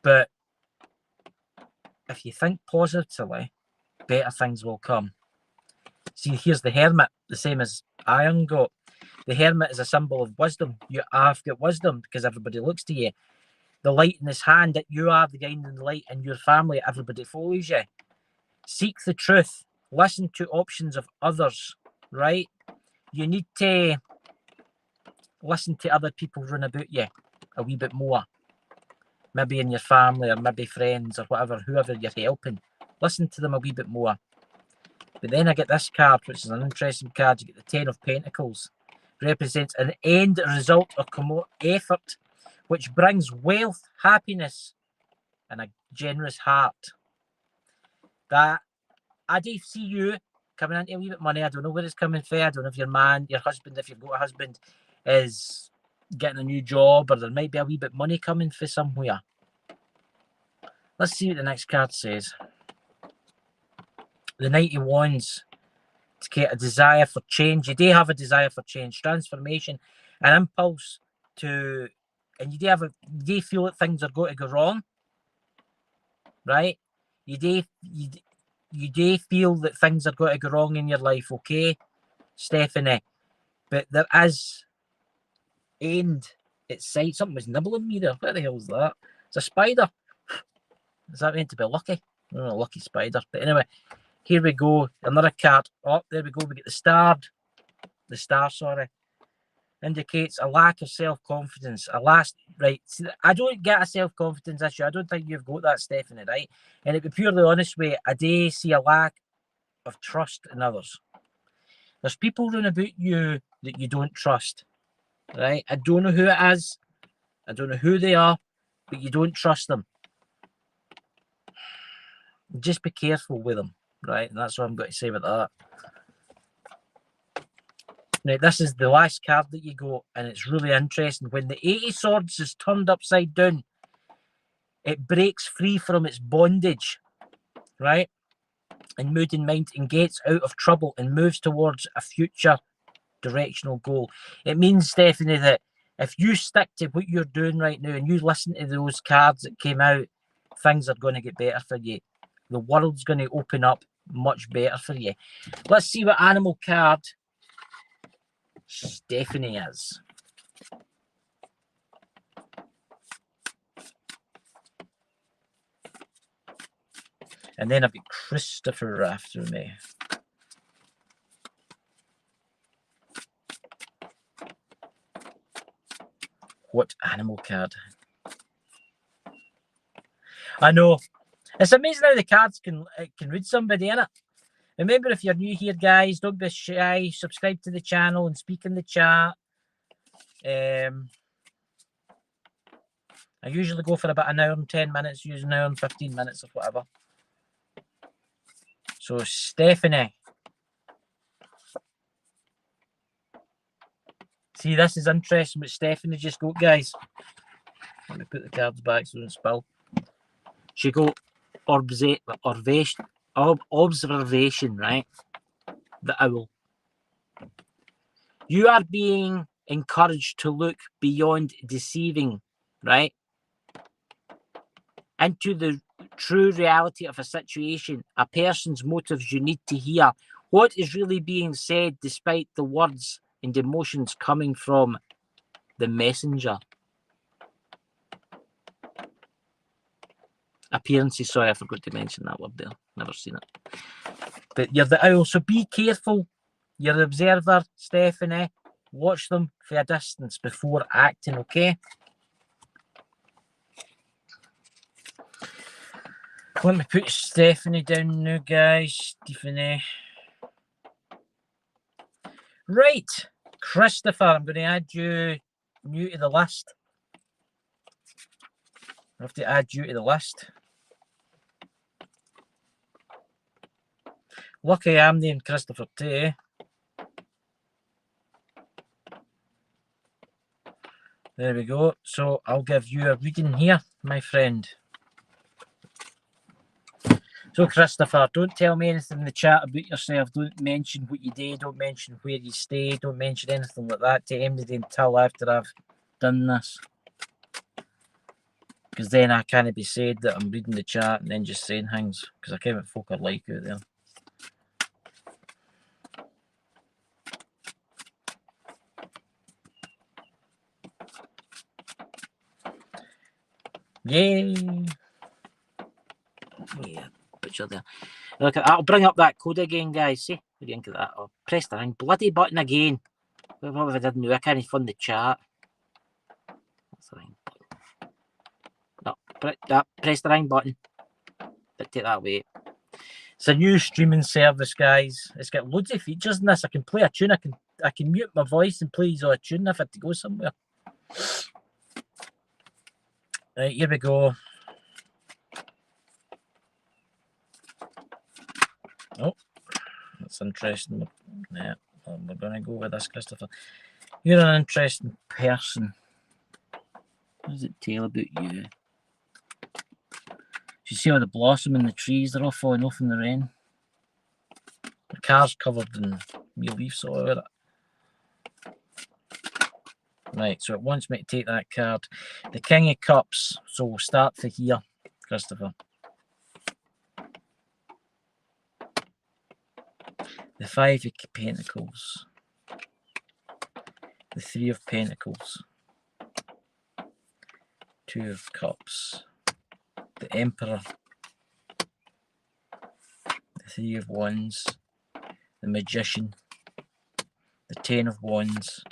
But if you think positively, better things will come. See, here's the Hermit, the same as Iron got. The Hermit is a symbol of wisdom. You have got wisdom because everybody looks to you. The light in his hand, that you are the guiding light in your family, everybody follows you. Seek the truth. Listen to options of others, right? You need to listen to other people run about you a wee bit more. Maybe in your family or maybe friends or whatever, whoever you're helping. Listen to them a wee bit more. But then I get this card, which is an interesting card. You get the Ten of Pentacles. Represents an end result of effort, which brings wealth, happiness, and a generous heart. That I do see you coming into a wee bit of money. I don't know where it's coming from. I don't know if your man, your husband, if you've got a husband, is getting a new job, or there might be a wee bit of money coming for somewhere. Let's see what the next card says. The Knight of Wands. To get a desire for change. You do have a desire for change, transformation, an impulse to, and you do feel that things are going to go wrong, right? You do feel that things are going to go wrong in your life, okay, Stephanie? But there is end at sight. Something was nibbling me there. What the hell is that? It's a spider. Is that meant to be lucky? I don't know, lucky spider. But anyway, Here we go. Another card. Oh, there we go. We get the star. The star, sorry. Indicates a lack of self-confidence. Right. See, I don't get a self-confidence issue. I don't think you've got that, Stephanie, right? And it be purely honest way, I do see a lack of trust in others. There's people round about you that you don't trust, right? I don't know who it is. I don't know who they are, but you don't trust them. Just be careful with them, right? And that's what I'm going to say about that. Now, this is the last card that you got, and it's really interesting. When the 80 Swords is turned upside down, it breaks free from its bondage, right? And mood and mind, and gets out of trouble and moves towards a future directional goal. It means, Stephanie, that if you stick to what you're doing right now and you listen to those cards that came out, things are going to get better for you. The world's going to open up much better for you. Let's see what animal card Stephanie is. And then I've got Christopher after me. What animal card? I know. It's amazing how the cards can read somebody, innit? Remember, if you're new here, guys, don't be shy. Subscribe to the channel and speak in the chat. I usually go for about an hour and 10 minutes, using an hour and 15 minutes or whatever. So, Stephanie. See, this is interesting what Stephanie just got, guys. Let me put the cards back so they don't spill. She got observation, right? The owl. You are being encouraged to look beyond deceiving, right? Into the true reality of a situation, a person's motives. You need to hear what is really being said despite the words and emotions coming from the messenger. Appearances, sorry, I forgot to mention that word there. Never seen it. But you're the owl, so be careful. You're the observer, Stephanie. Watch them for a distance before acting, okay? Let me put Stephanie down now, guys. Stephanie. Right. Christopher, I'm going to add you new to the list. I have to add you to the list. Lucky I'm named Christopher too. There we go. So I'll give you a reading here, my friend. So Christopher, don't tell me anything in the chat about yourself. Don't mention what you do. Don't mention where you stay. Don't mention anything like that to anybody until after I've done this. Because then I can't be said that I'm reading the chat and then just saying things. Because I can't folk are like out there. Yay! Yeah, picture there. Look, I'll bring up that code again, guys. See? What do you think of that? Oh, press the ring bloody button again. What have I done now? I can't fund the chat. That's the ring button. No, press the ring button. But take that away. It's a new streaming service, guys. It's got loads of features in this. I can play a tune. I can mute my voice and play a tune if I have to go somewhere. Right, here we go. Oh, that's interesting. Yeah, we're going to go with this, Christopher. You're an interesting person. What does it tell about you? You see all the blossom in the trees, they're all falling off in the rain. The car's covered in wee leaves all over it. Right, so it wants me to take that card. The King of Cups. So we'll start for here, Christopher. The Five of Pentacles. The Three of Pentacles. Two of Cups. The Emperor. The The Three of Wands, the Magician, the Ten of Wands,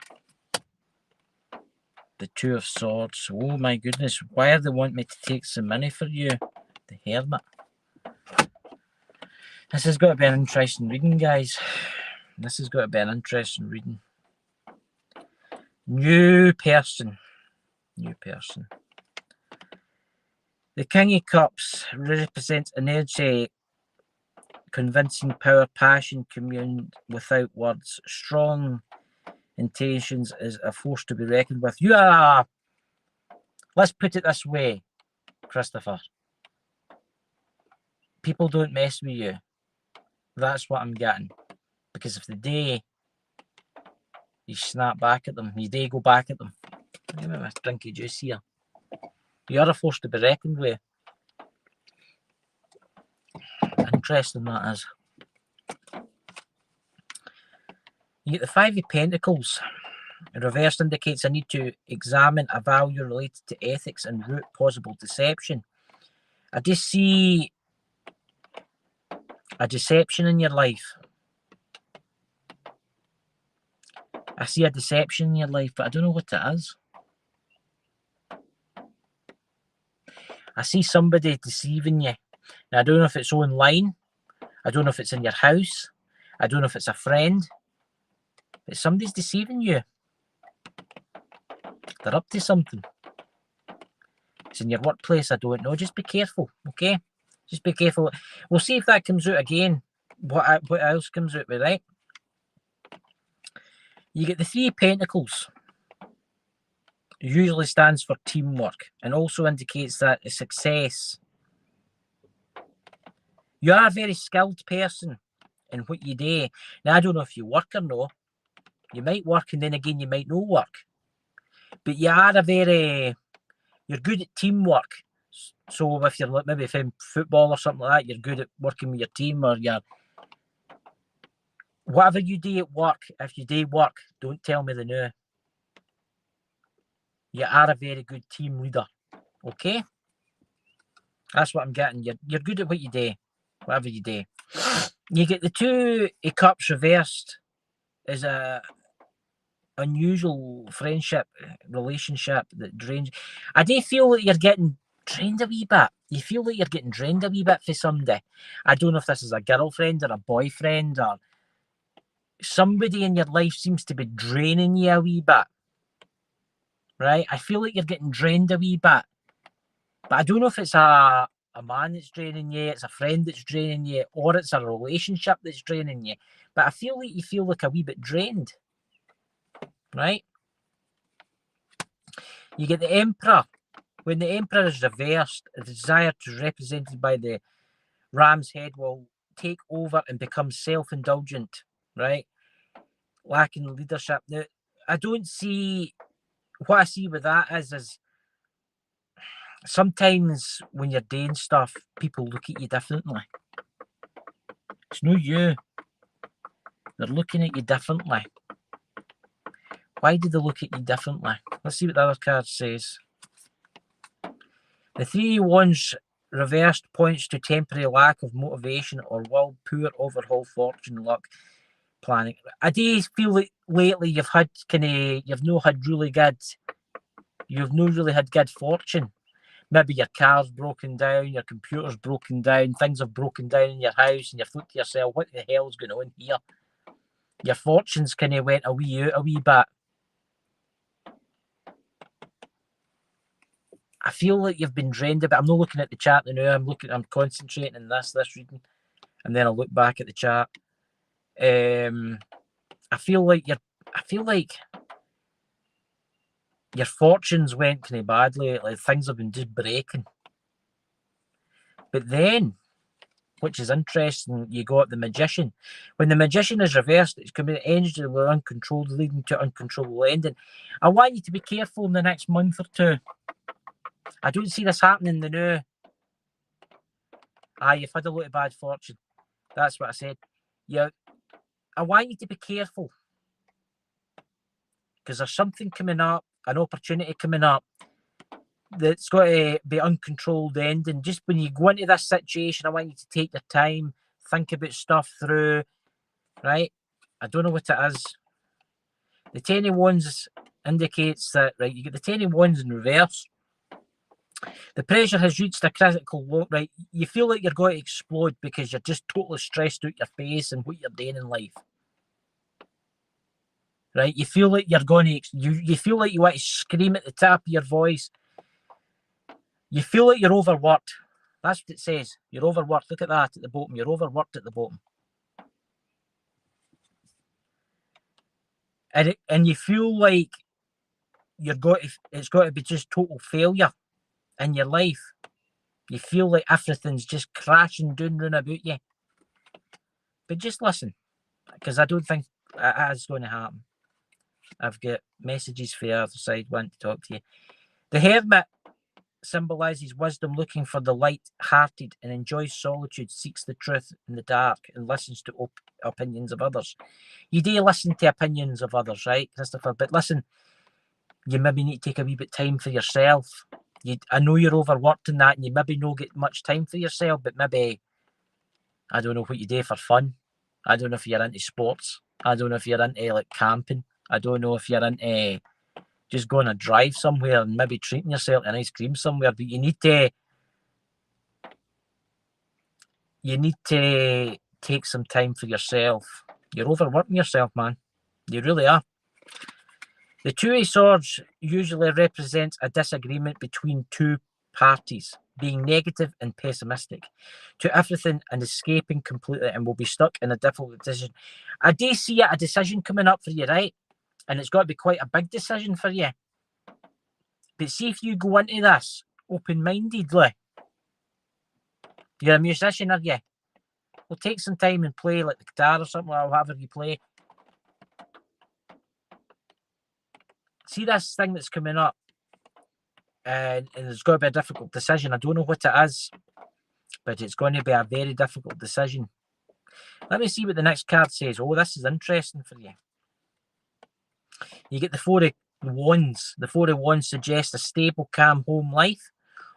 the Two of Swords. Oh my goodness, why do they want me to take some money for you? The Hermit. This has got to be an interesting reading, guys. This has got to be an interesting reading. New person. New person. The King of Cups represents energy, convincing power, passion, commune without words, strong intentions is a force to be reckoned with. You are, let's put it this way, Christopher. People don't mess with you. That's what I'm getting. Because if the day you snap back at them, you day go back at them. Give me my drink of juice here. You're a force to be reckoned with. Interesting that is. You get the Five of Pentacles. Reversed indicates a need to examine a value related to ethics and root possible deception. I just see a deception in your life. I see a deception in your life, but I don't know what it is. I see somebody deceiving you. Now, I don't know if it's online. I don't know if it's in your house. I don't know if it's a friend. But somebody's deceiving you. They're up to something. It's in your workplace. I don't know. Just be careful, okay? Just be careful. We'll see if that comes out again. What else comes out with, right? You get the Three of Pentacles. Usually stands for teamwork and also indicates that a success. You are a very skilled person in what you do. Now, I don't know if you work or no. You might work and then again you might not work. But you are you're good at teamwork. So if you're maybe in football or something like that, you're good at working with your team, or you're whatever you do at work. If you do work, don't tell me the no. You are a very good team leader. Okay? That's what I'm getting. You're good at what you do. Whatever you do. You get the Two of Cups reversed as a unusual friendship, relationship that drains. I do feel that you're getting drained a wee bit. You feel like you're getting drained a wee bit for somebody. I don't know if this is a girlfriend or a boyfriend or somebody in your life seems to be draining you a wee bit. Right? I feel like you're getting drained a wee bit. But I don't know if it's a man that's draining you, it's a friend that's draining you, or it's a relationship that's draining you. But I feel like you feel like a wee bit drained. Right? You get the Emperor. When the Emperor is reversed, the desire to represented by the ram's head will take over and become self-indulgent, right? Lacking leadership. Now, I don't see, what I see with that is sometimes when you're doing stuff, people look at you differently. It's not you. They're looking at you differently. Why do they look at you differently? Let's see what the other card says. The Three of Wands reversed points to temporary lack of motivation or will, poor overhaul fortune, luck, planning. I do feel like lately you've not really had good fortune. Maybe your car's broken down, your computer's broken down, things have broken down in your house, and you thought to yourself, what the hell's going on here? Your fortune's kind of went a wee bit. I feel like you've been drained a bit. I'm not looking at the chat now. I'm concentrating on this reading, and then I'll look back at the chat. I feel like your fortunes went kind of badly. Like things have been just breaking. But then, which is interesting, you got the Magician. When the Magician is reversed, it's coming energy with uncontrolled, leading to uncontrollable ending. I want you to be careful in the next month or two. I don't see this happening the now. You've had a lot of bad fortune. That's what I said. Yeah, I want you to be careful. Because there's something coming up, an opportunity coming up, that's got to be uncontrolled ending. Just when you go into this situation, I want you to take your time, think about stuff through, right? I don't know what it is. The 10 of Wands indicates that, right, you get the 10 of Wands in reverse. The pressure has reached a critical low, right? You feel like you're going to explode because you're just totally stressed out your face and what you're doing in life. Right? You feel like you're going to, you feel like you want to scream at the top of your voice. You feel like you're overworked. That's what it says. You're overworked. Look at that at the bottom. You're overworked at the bottom. And you feel like it's got to be just total failure in your life. You feel like everything's just crashing down round about you. But just listen, because I don't think that's going to happen. I've got messages for the other side wanting to talk to you. The hermit symbolises wisdom, looking for the light-hearted, and enjoys solitude, seeks the truth in the dark, and listens to opinions of others. You do listen to opinions of others, right, Christopher? But listen, you maybe need to take a wee bit of time for yourself. I know you're overworked in that, and you maybe don't get much time for yourself, but maybe, I don't know what you do for fun. I don't know if you're into sports. I don't know if you're into like camping. I don't know if you're into just going a drive somewhere and maybe treating yourself to an ice cream somewhere, but you need to take some time for yourself. You're overworking yourself, man. You really are. The Two of Swords usually represents a disagreement between two parties, being negative and pessimistic to everything and escaping completely, and will be stuck in a difficult decision. I do see a decision coming up for you, right? And it's got to be quite a big decision for you. But see if you go into this open-mindedly. You're a musician, are you? Well, take some time and play like the guitar or something, or whatever you play. See this thing that's coming up, and there's got to be a difficult decision. I don't know what it is, but it's going to be a very difficult decision. Let me see what the next card says. Oh, this is interesting for you. You get the Four of Wands. The Four of Wands suggests a stable, calm home life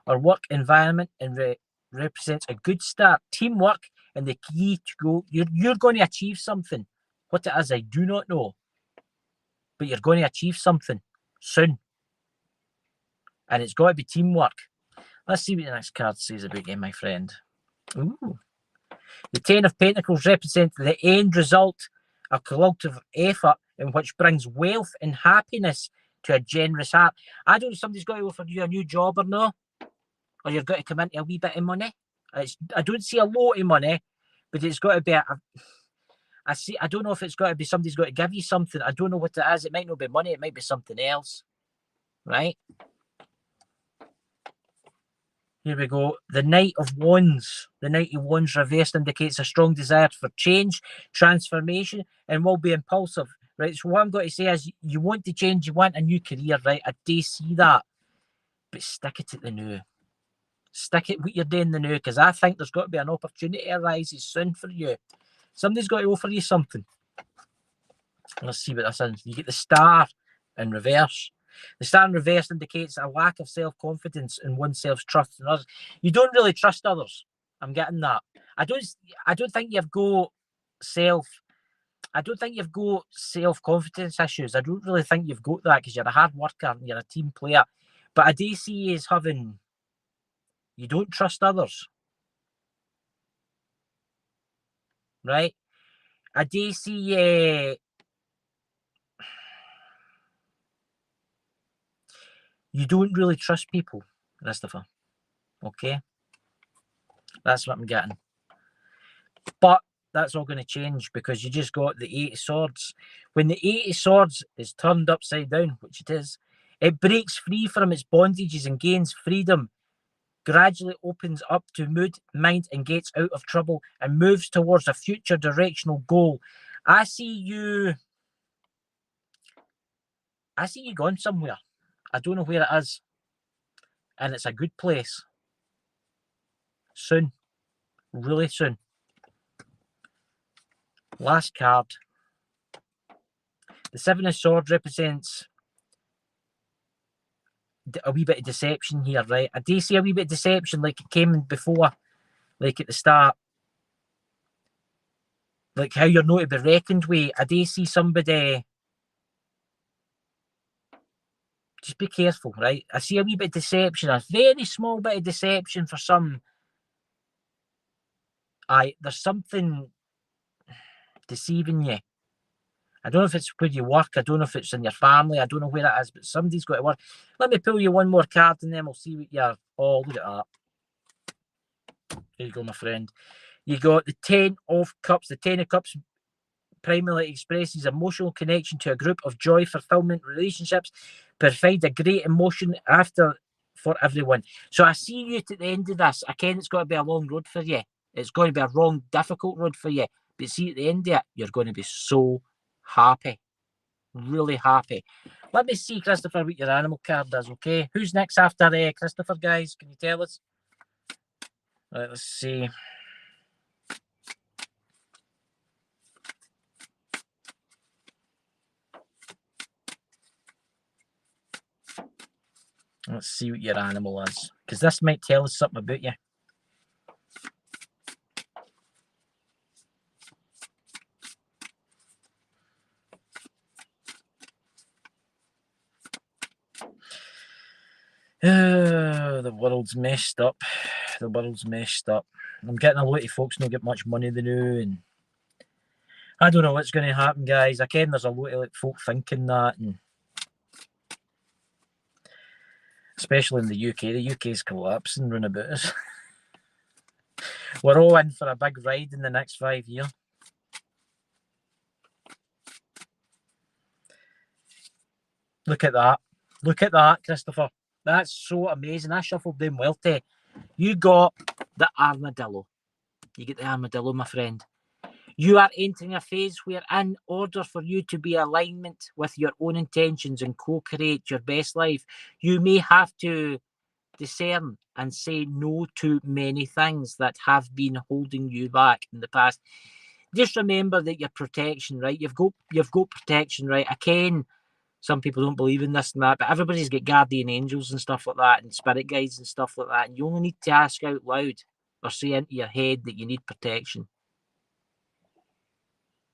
or work environment, and represents a good start, teamwork, and the key to go. You're going to achieve something. What it is, I do not know. But you're going to achieve something soon. And it's got to be teamwork. Let's see what the next card says about you, my friend. Ooh. The Ten of Pentacles represents the end result of collective effort, in which brings wealth and happiness to a generous heart. I don't know if somebody's got to offer you a new job or no, or you've got to come into a wee bit of money. I don't see a lot of money, but it's got to be I don't know if it's got to be somebody's got to give you something. I don't know what it is. It might not be money. It might be something else, right? Here we go. The Knight of Wands. The Knight of Wands reversed indicates a strong desire for change, transformation, and will be impulsive. Right. So what I'm going to say is, you want to change. You want a new career, right? I do see that, but stick it at the new. Stick it what you're doing the new, because I think there's got to be an opportunity arises soon for you. Somebody's got to offer you something. Let's see what this is. You get the Star in reverse. The Star in reverse indicates a lack of self-confidence in oneself's trust in others. You don't really trust others. I'm getting that. I don't think you've got self-confidence issues. I don't really think you've got that, because you're a hard worker and you're a team player. But I do see you as having, you don't trust others. Right? I do see you don't really trust people, Christopher. Okay? That's what I'm getting. But that's all going to change, because you just got the Eight of Swords. When the Eight of Swords is turned upside down, which it is, it breaks free from its bondages and gains freedom, gradually opens up to mood, mind, and gets out of trouble and moves towards a future directional goal. I see you going somewhere. I don't know where it is. And it's a good place. Soon. Really soon. Last card. The Seven of Swords represents a wee bit of deception here, right? I do see a wee bit of deception, like it came in before, like at the start. like how you're not to be reckoned with. I do see somebody. Just be careful, right? I see a wee bit of deception, a very small bit of deception for some. There's something deceiving you. I don't know if it's where you work. I don't know if it's in your family. I don't know where it is, but somebody's got to work. Let me pull you one more card and then we'll see what you're... Oh, look at that. There you go, my friend. You got the 10 of Cups. The 10 of Cups primarily expresses emotional connection to a group of joy, fulfillment, relationships, provide a great emotion after for everyone. So I see you at the end of this. Again, it's got to be a long road for you. It's going to be a long, difficult road for you. But see, at the end of it, you're going to be so happy. Really happy. Let me see, Christopher, what your animal card does, okay? Who's next after Christopher, guys? Can you tell us? Right, let's see. Let's see what your animal is, because this might tell us something about you. The world's messed up. The world's messed up. I'm getting a lot of folks not get much money they do, and I don't know what's going to happen, guys. I ken there's a lot of like, folk thinking that, and especially in the UK. The UK's collapsing round about us. We're all in for a big ride in the next 5 years. Look at that. Look at that, Christopher. That's so amazing. I shuffled them well to. You got the armadillo. You get the armadillo, my friend. You are entering a phase where, in order for you to be in alignment with your own intentions and co-create your best life, you may have to discern and say no to many things that have been holding you back in the past. Just remember that your protection, right? You've got protection, right? I ken some people don't believe in this and that, but everybody's got guardian angels and stuff like that, and spirit guides and stuff like that. And you only need to ask out loud or say into your head that you need protection.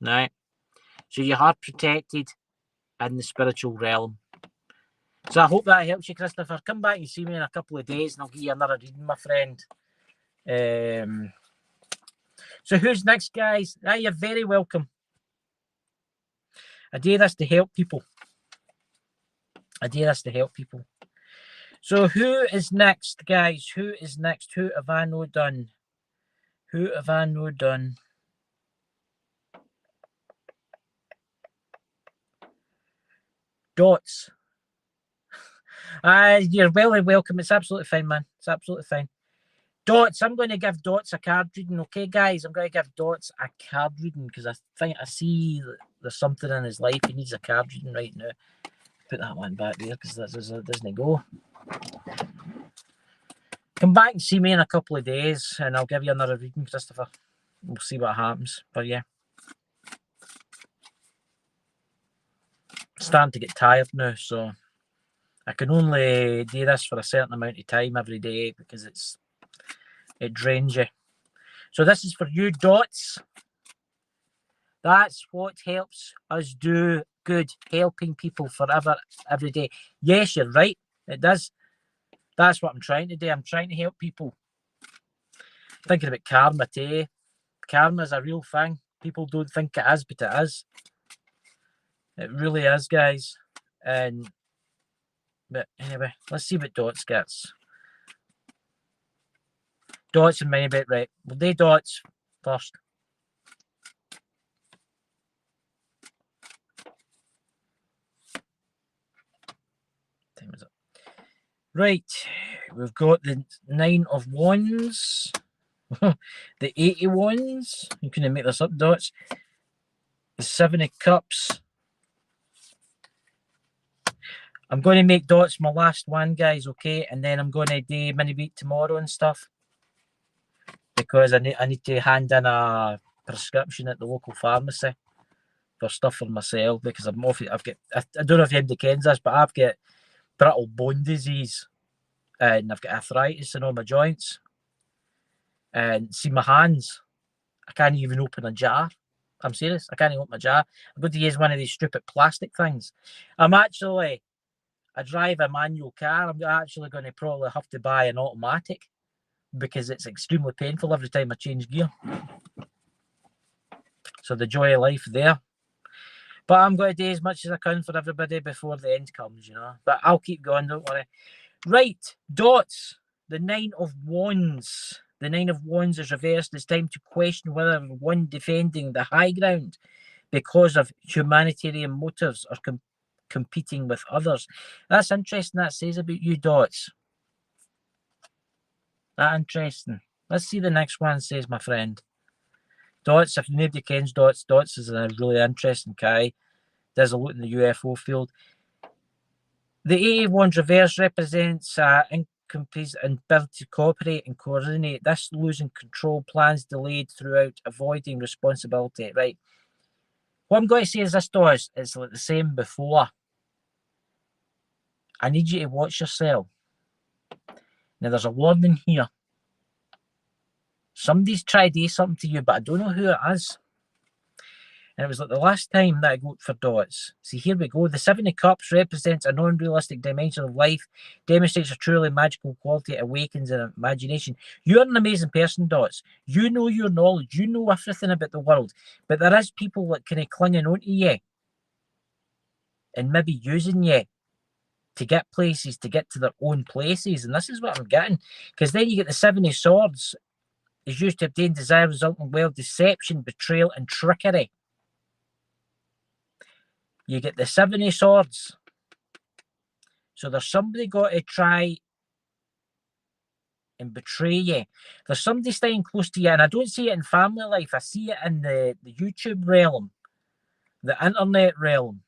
Right? So you are protected in the spiritual realm. So I hope that helps you, Christopher. Come back and see me in a couple of days and I'll give you another reading, my friend. So who's next, guys? You're very welcome. I do this to help people. So who is next, guys? Who is next? Who have I no done? Dots. You're well and welcome. It's absolutely fine, man. It's absolutely fine. Dots, I'm going to give Dots a card reading, okay, guys? I'm going to give Dots a card reading because I think I see there's something in his life. He needs a card reading right now. Put that one back there because that doesn't go. Come back and see me in a couple of days and I'll give you another reading, Christopher. We'll see what happens for you. Starting to get tired now, so I can only do this for a certain amount of time every day because it drains you. So this is for you, Dots. That's what helps us do good, helping people forever, every day. Yes, you're right. It does. That's what I'm trying to do. I'm trying to help people. Thinking about karma too. Karma is a real thing. People don't think it is, but it is. It really is, guys. But anyway, let's see what Dots gets. Dots and mini bit, right? We'll do Dots first. Time is up. Right, we've got the 9 of Wands, the 8 of Wands. You can make this up, Dots. The 7 of Cups. I'm going to make Dots my last one, guys, okay? And then I'm going to do mini beat tomorrow and stuff. Because I need to hand in a prescription at the local pharmacy for stuff for myself because I don't know if anybody kens this, but I've got brittle bone disease and I've got arthritis in all my joints. And see my hands, I can't even open a jar. I'm serious. I can't open my jar. I'm going to use one of these stupid plastic things. I drive a manual car. I'm actually going to probably have to buy an automatic because it's extremely painful every time I change gear. So the joy of life there. But I'm going to do as much as I can for everybody before the end comes, you know. But I'll keep going, don't worry. Right, dots. The Nine of Wands. The Nine of Wands is reversed. It's time to question whether one defending the high ground because of humanitarian motives or competing with others. That's interesting. That says about you, dots. That interesting. Let's see the next one says, my friend. Dots, if nobody kens Dots, Dots is a really interesting guy. Does a lot in the UFO field. The Eight of Wands reverse represents incomplete ability to cooperate and coordinate. This losing control, plans delayed throughout, avoiding responsibility. Right. What I'm going to say is this, Dots, it's like the same before. I need you to watch yourself. Now, there's a warning here. Somebody's tried to do something to you, but I don't know who it is. And it was like the last time that I got for dots. See, here we go. The Seven of Cups represents a non-realistic dimension of life, demonstrates a truly magical quality, awakens an imagination. You're an amazing person, dots. You know your knowledge. You know everything about the world. But there is people that kind of clinging on to you and maybe using you to get places, to get to their own places. And this is what I'm getting. Because then you get the Seven of Swords is used to obtain desired result in wealth, deception, betrayal, and trickery. You get the Seven of Swords. So there's somebody got to try and betray you. There's somebody staying close to you, and I don't see it in family life. I see it in the YouTube realm, the internet realm.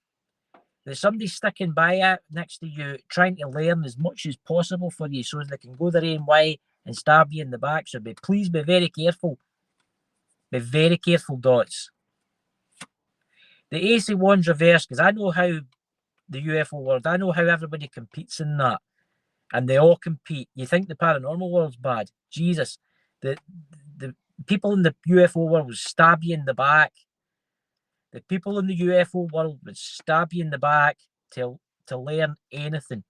There's somebody sticking by it next to you, trying to learn as much as possible for you so they can go their own way and stab you in the back. So please be very careful. Be very careful, dots. The Ace of Wands reverse, because I know how the UFO world, I know how everybody competes in that. And they all compete. You think the paranormal world's bad. Jesus. The people in the UFO world would stab you in the back. The people in the UFO world would stab you in the back to learn anything.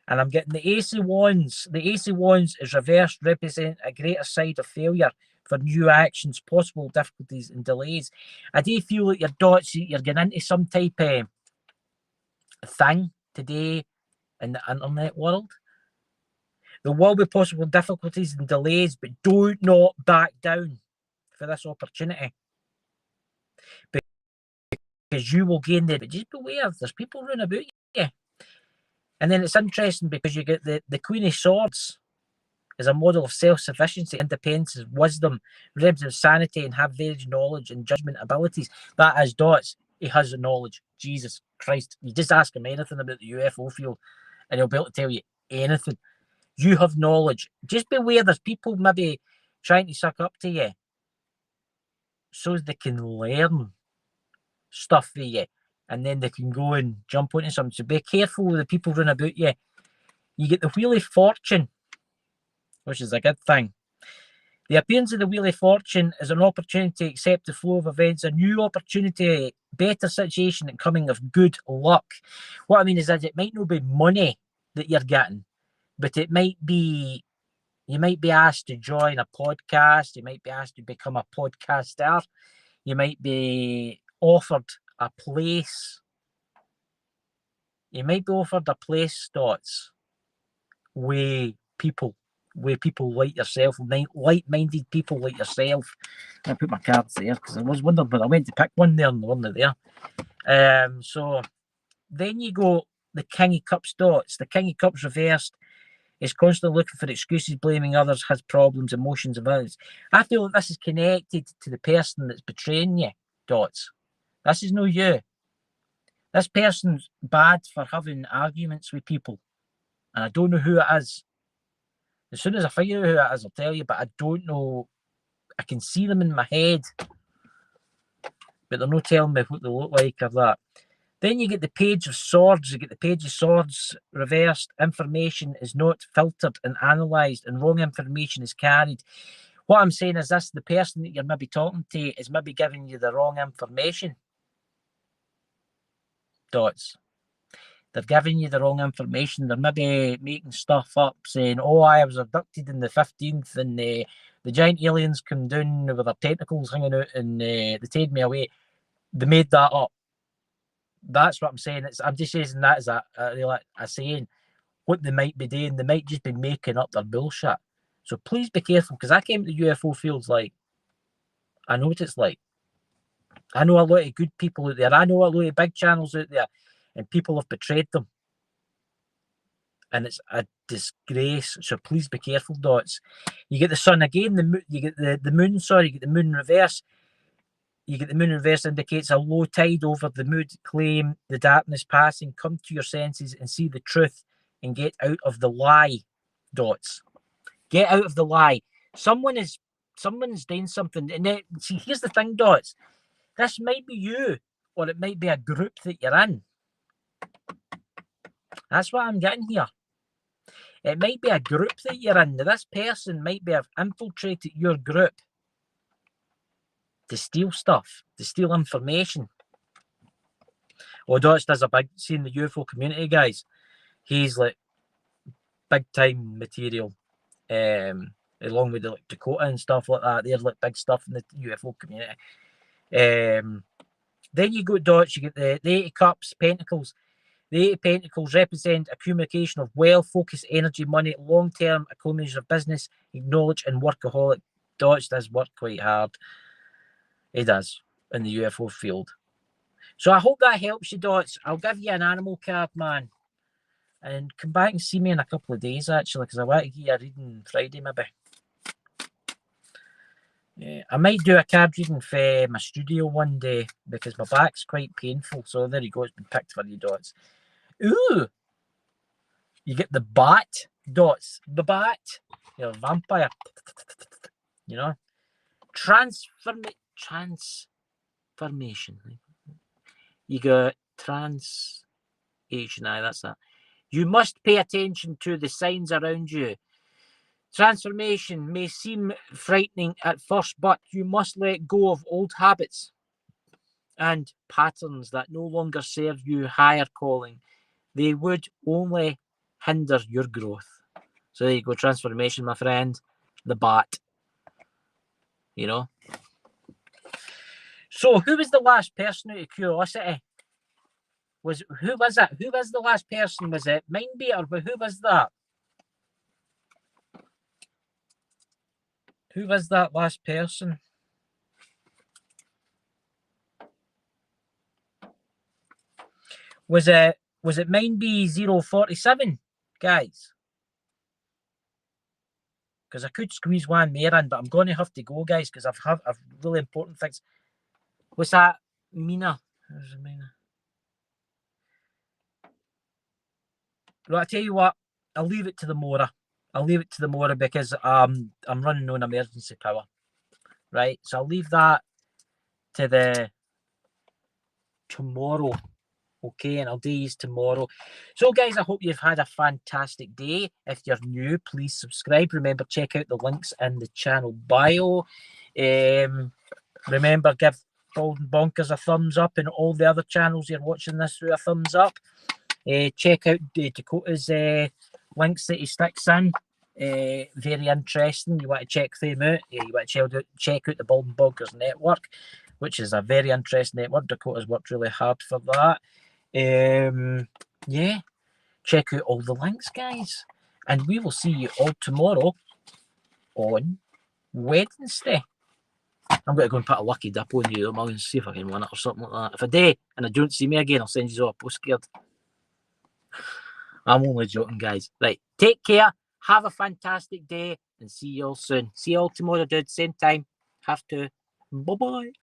And I'm getting the Ace of Wands. The Ace of Wands is reversed, represent a greater side of failure for new actions, possible difficulties and delays. I do feel like your dots, you're getting into some type of thing today in the internet world. There will be possible difficulties and delays, but do not back down for this opportunity. Because you will gain the... But just beware, there's people running about you. And then it's interesting because you get the Queen of Swords is a model of self-sufficiency, independence, wisdom, represents sanity, and have varied knowledge and judgment abilities. That is dots. He has the knowledge. Jesus Christ. You just ask him anything about the UFO field and he'll be able to tell you anything. You have knowledge. Just beware, there's people maybe trying to suck up to you so they can learn stuff for you. And then they can go and jump onto something. So be careful with the people running about you. You get the Wheel of Fortune, which is a good thing. The appearance of the Wheel of Fortune is an opportunity to accept the flow of events, a new opportunity, better situation, and coming of good luck. What I mean is that it might not be money that you're getting, but it might be, you might be asked to join a podcast. You might be asked to become a podcaster. You might be offered a place. You might be offered a place, dots, with people like yourself, like-minded people like yourself. I put my cards there because I was wondering, but I went to pick one there and the one there. So then you go the King of Cups, dots. The King of Cups reversed is constantly looking for excuses, blaming others, has problems, emotions, and violence. I feel like this is connected to the person that's betraying you, dots. This is no you. This person's bad for having arguments with people. And I don't know who it is. As soon as I figure out who it is, I'll tell you, but I don't know. I can see them in my head, but they're not telling me what they look like or that. Then you get the Page of Swords. You get the Page of Swords reversed. Information is not filtered and analysed, and wrong information is carried. What I'm saying is this, the person that you're maybe talking to is maybe giving you the wrong information. Dots. They're giving you the wrong information. They're maybe making stuff up, saying, oh, I was abducted in the 15th and the giant aliens come down with their tentacles hanging out and they take me away. They made that up. That's what I'm saying. I'm just using that as a saying what they might be doing. They might just be making up their bullshit. So please be careful, because I came to the UFO fields like, I know what it's like. I know a lot of good people out there. I know a lot of big channels out there, and people have betrayed them. And it's a disgrace. So please be careful, Dots. You get the sun again, you get the moon, sorry, you get the moon reverse. You get the moon reverse indicates a low tide over the mood, claim the darkness passing, come to your senses and see the truth and get out of the lie, Dots. Get out of the lie. Someone's doing something. And then, see, here's the thing, Dots. This might be you, or it might be a group that you're in. That's what I'm getting here. It might be a group that you're in. This person might have infiltrated your group to steal stuff, to steal information. Oh, Dots does a big, seeing the UFO community, guys. He's like big time material. Along with the like Dakota and stuff like that. There's like big stuff in the UFO community. Then you go, Dots, you get the 80 cups, pentacles. The 80 pentacles represent accumulation of wealth, focus, energy, money, long-term accumulation of business, acknowledge, and workaholic. Dots does work quite hard. He does in the UFO field. So I hope that helps you, Dots. I'll give you an animal card, man. And come back and see me in a couple of days, actually, because I want to get you a reading Friday, maybe. Yeah, I might do a card reading for my studio one day because my back's quite painful. So there you go. It's been picked for you, Dots. Ooh! You get the bat, Dots. The bat. You're a vampire. You know? Transformation. You got transition. Aye, that's that. You must pay attention to the signs around you. Transformation may seem frightening at first, but you must let go of old habits and patterns that no longer serve you higher calling. They would only hinder your growth. So there you go, transformation, my friend. The bat. You know? So who was the last person out of curiosity? Who was it? Who was the last person? Was it Mindbeater? But who was that? Who was that last person? Was it Mindbee047, guys? Because I could squeeze one more in, but I'm going to have to go, guys, because I've really important things. What's that? Mina. Where's Mina? Right, I tell you what, I'll leave it to the Mora. I'll leave it to the Mora because I'm running on emergency power. Right, so I'll leave that to the tomorrow. Okay, and I'll do these tomorrow. So, guys, I hope you've had a fantastic day. If you're new, please subscribe. Remember, check out the links in the channel bio. Remember, give Bald and Bonkers a thumbs up, and all the other channels you're watching this through a thumbs up. Check out Dakota's links that he sticks in. Very interesting. You want to check them out. You want to check out the Bald and Bonkers network, which is a very interesting network. Dakota's worked really hard for that. Yeah, check out all the links, guys, and we will see you all tomorrow on Wednesday. I'm going to go and put a lucky dip on you. I'm going to see if I can win it or something like that. If I do and I don't see me again, I'll send you all a postcard. I'm only joking, guys. Right, take care, have a fantastic day, and see you all soon. See you all tomorrow, dude. Same time. Have to. Bye-bye.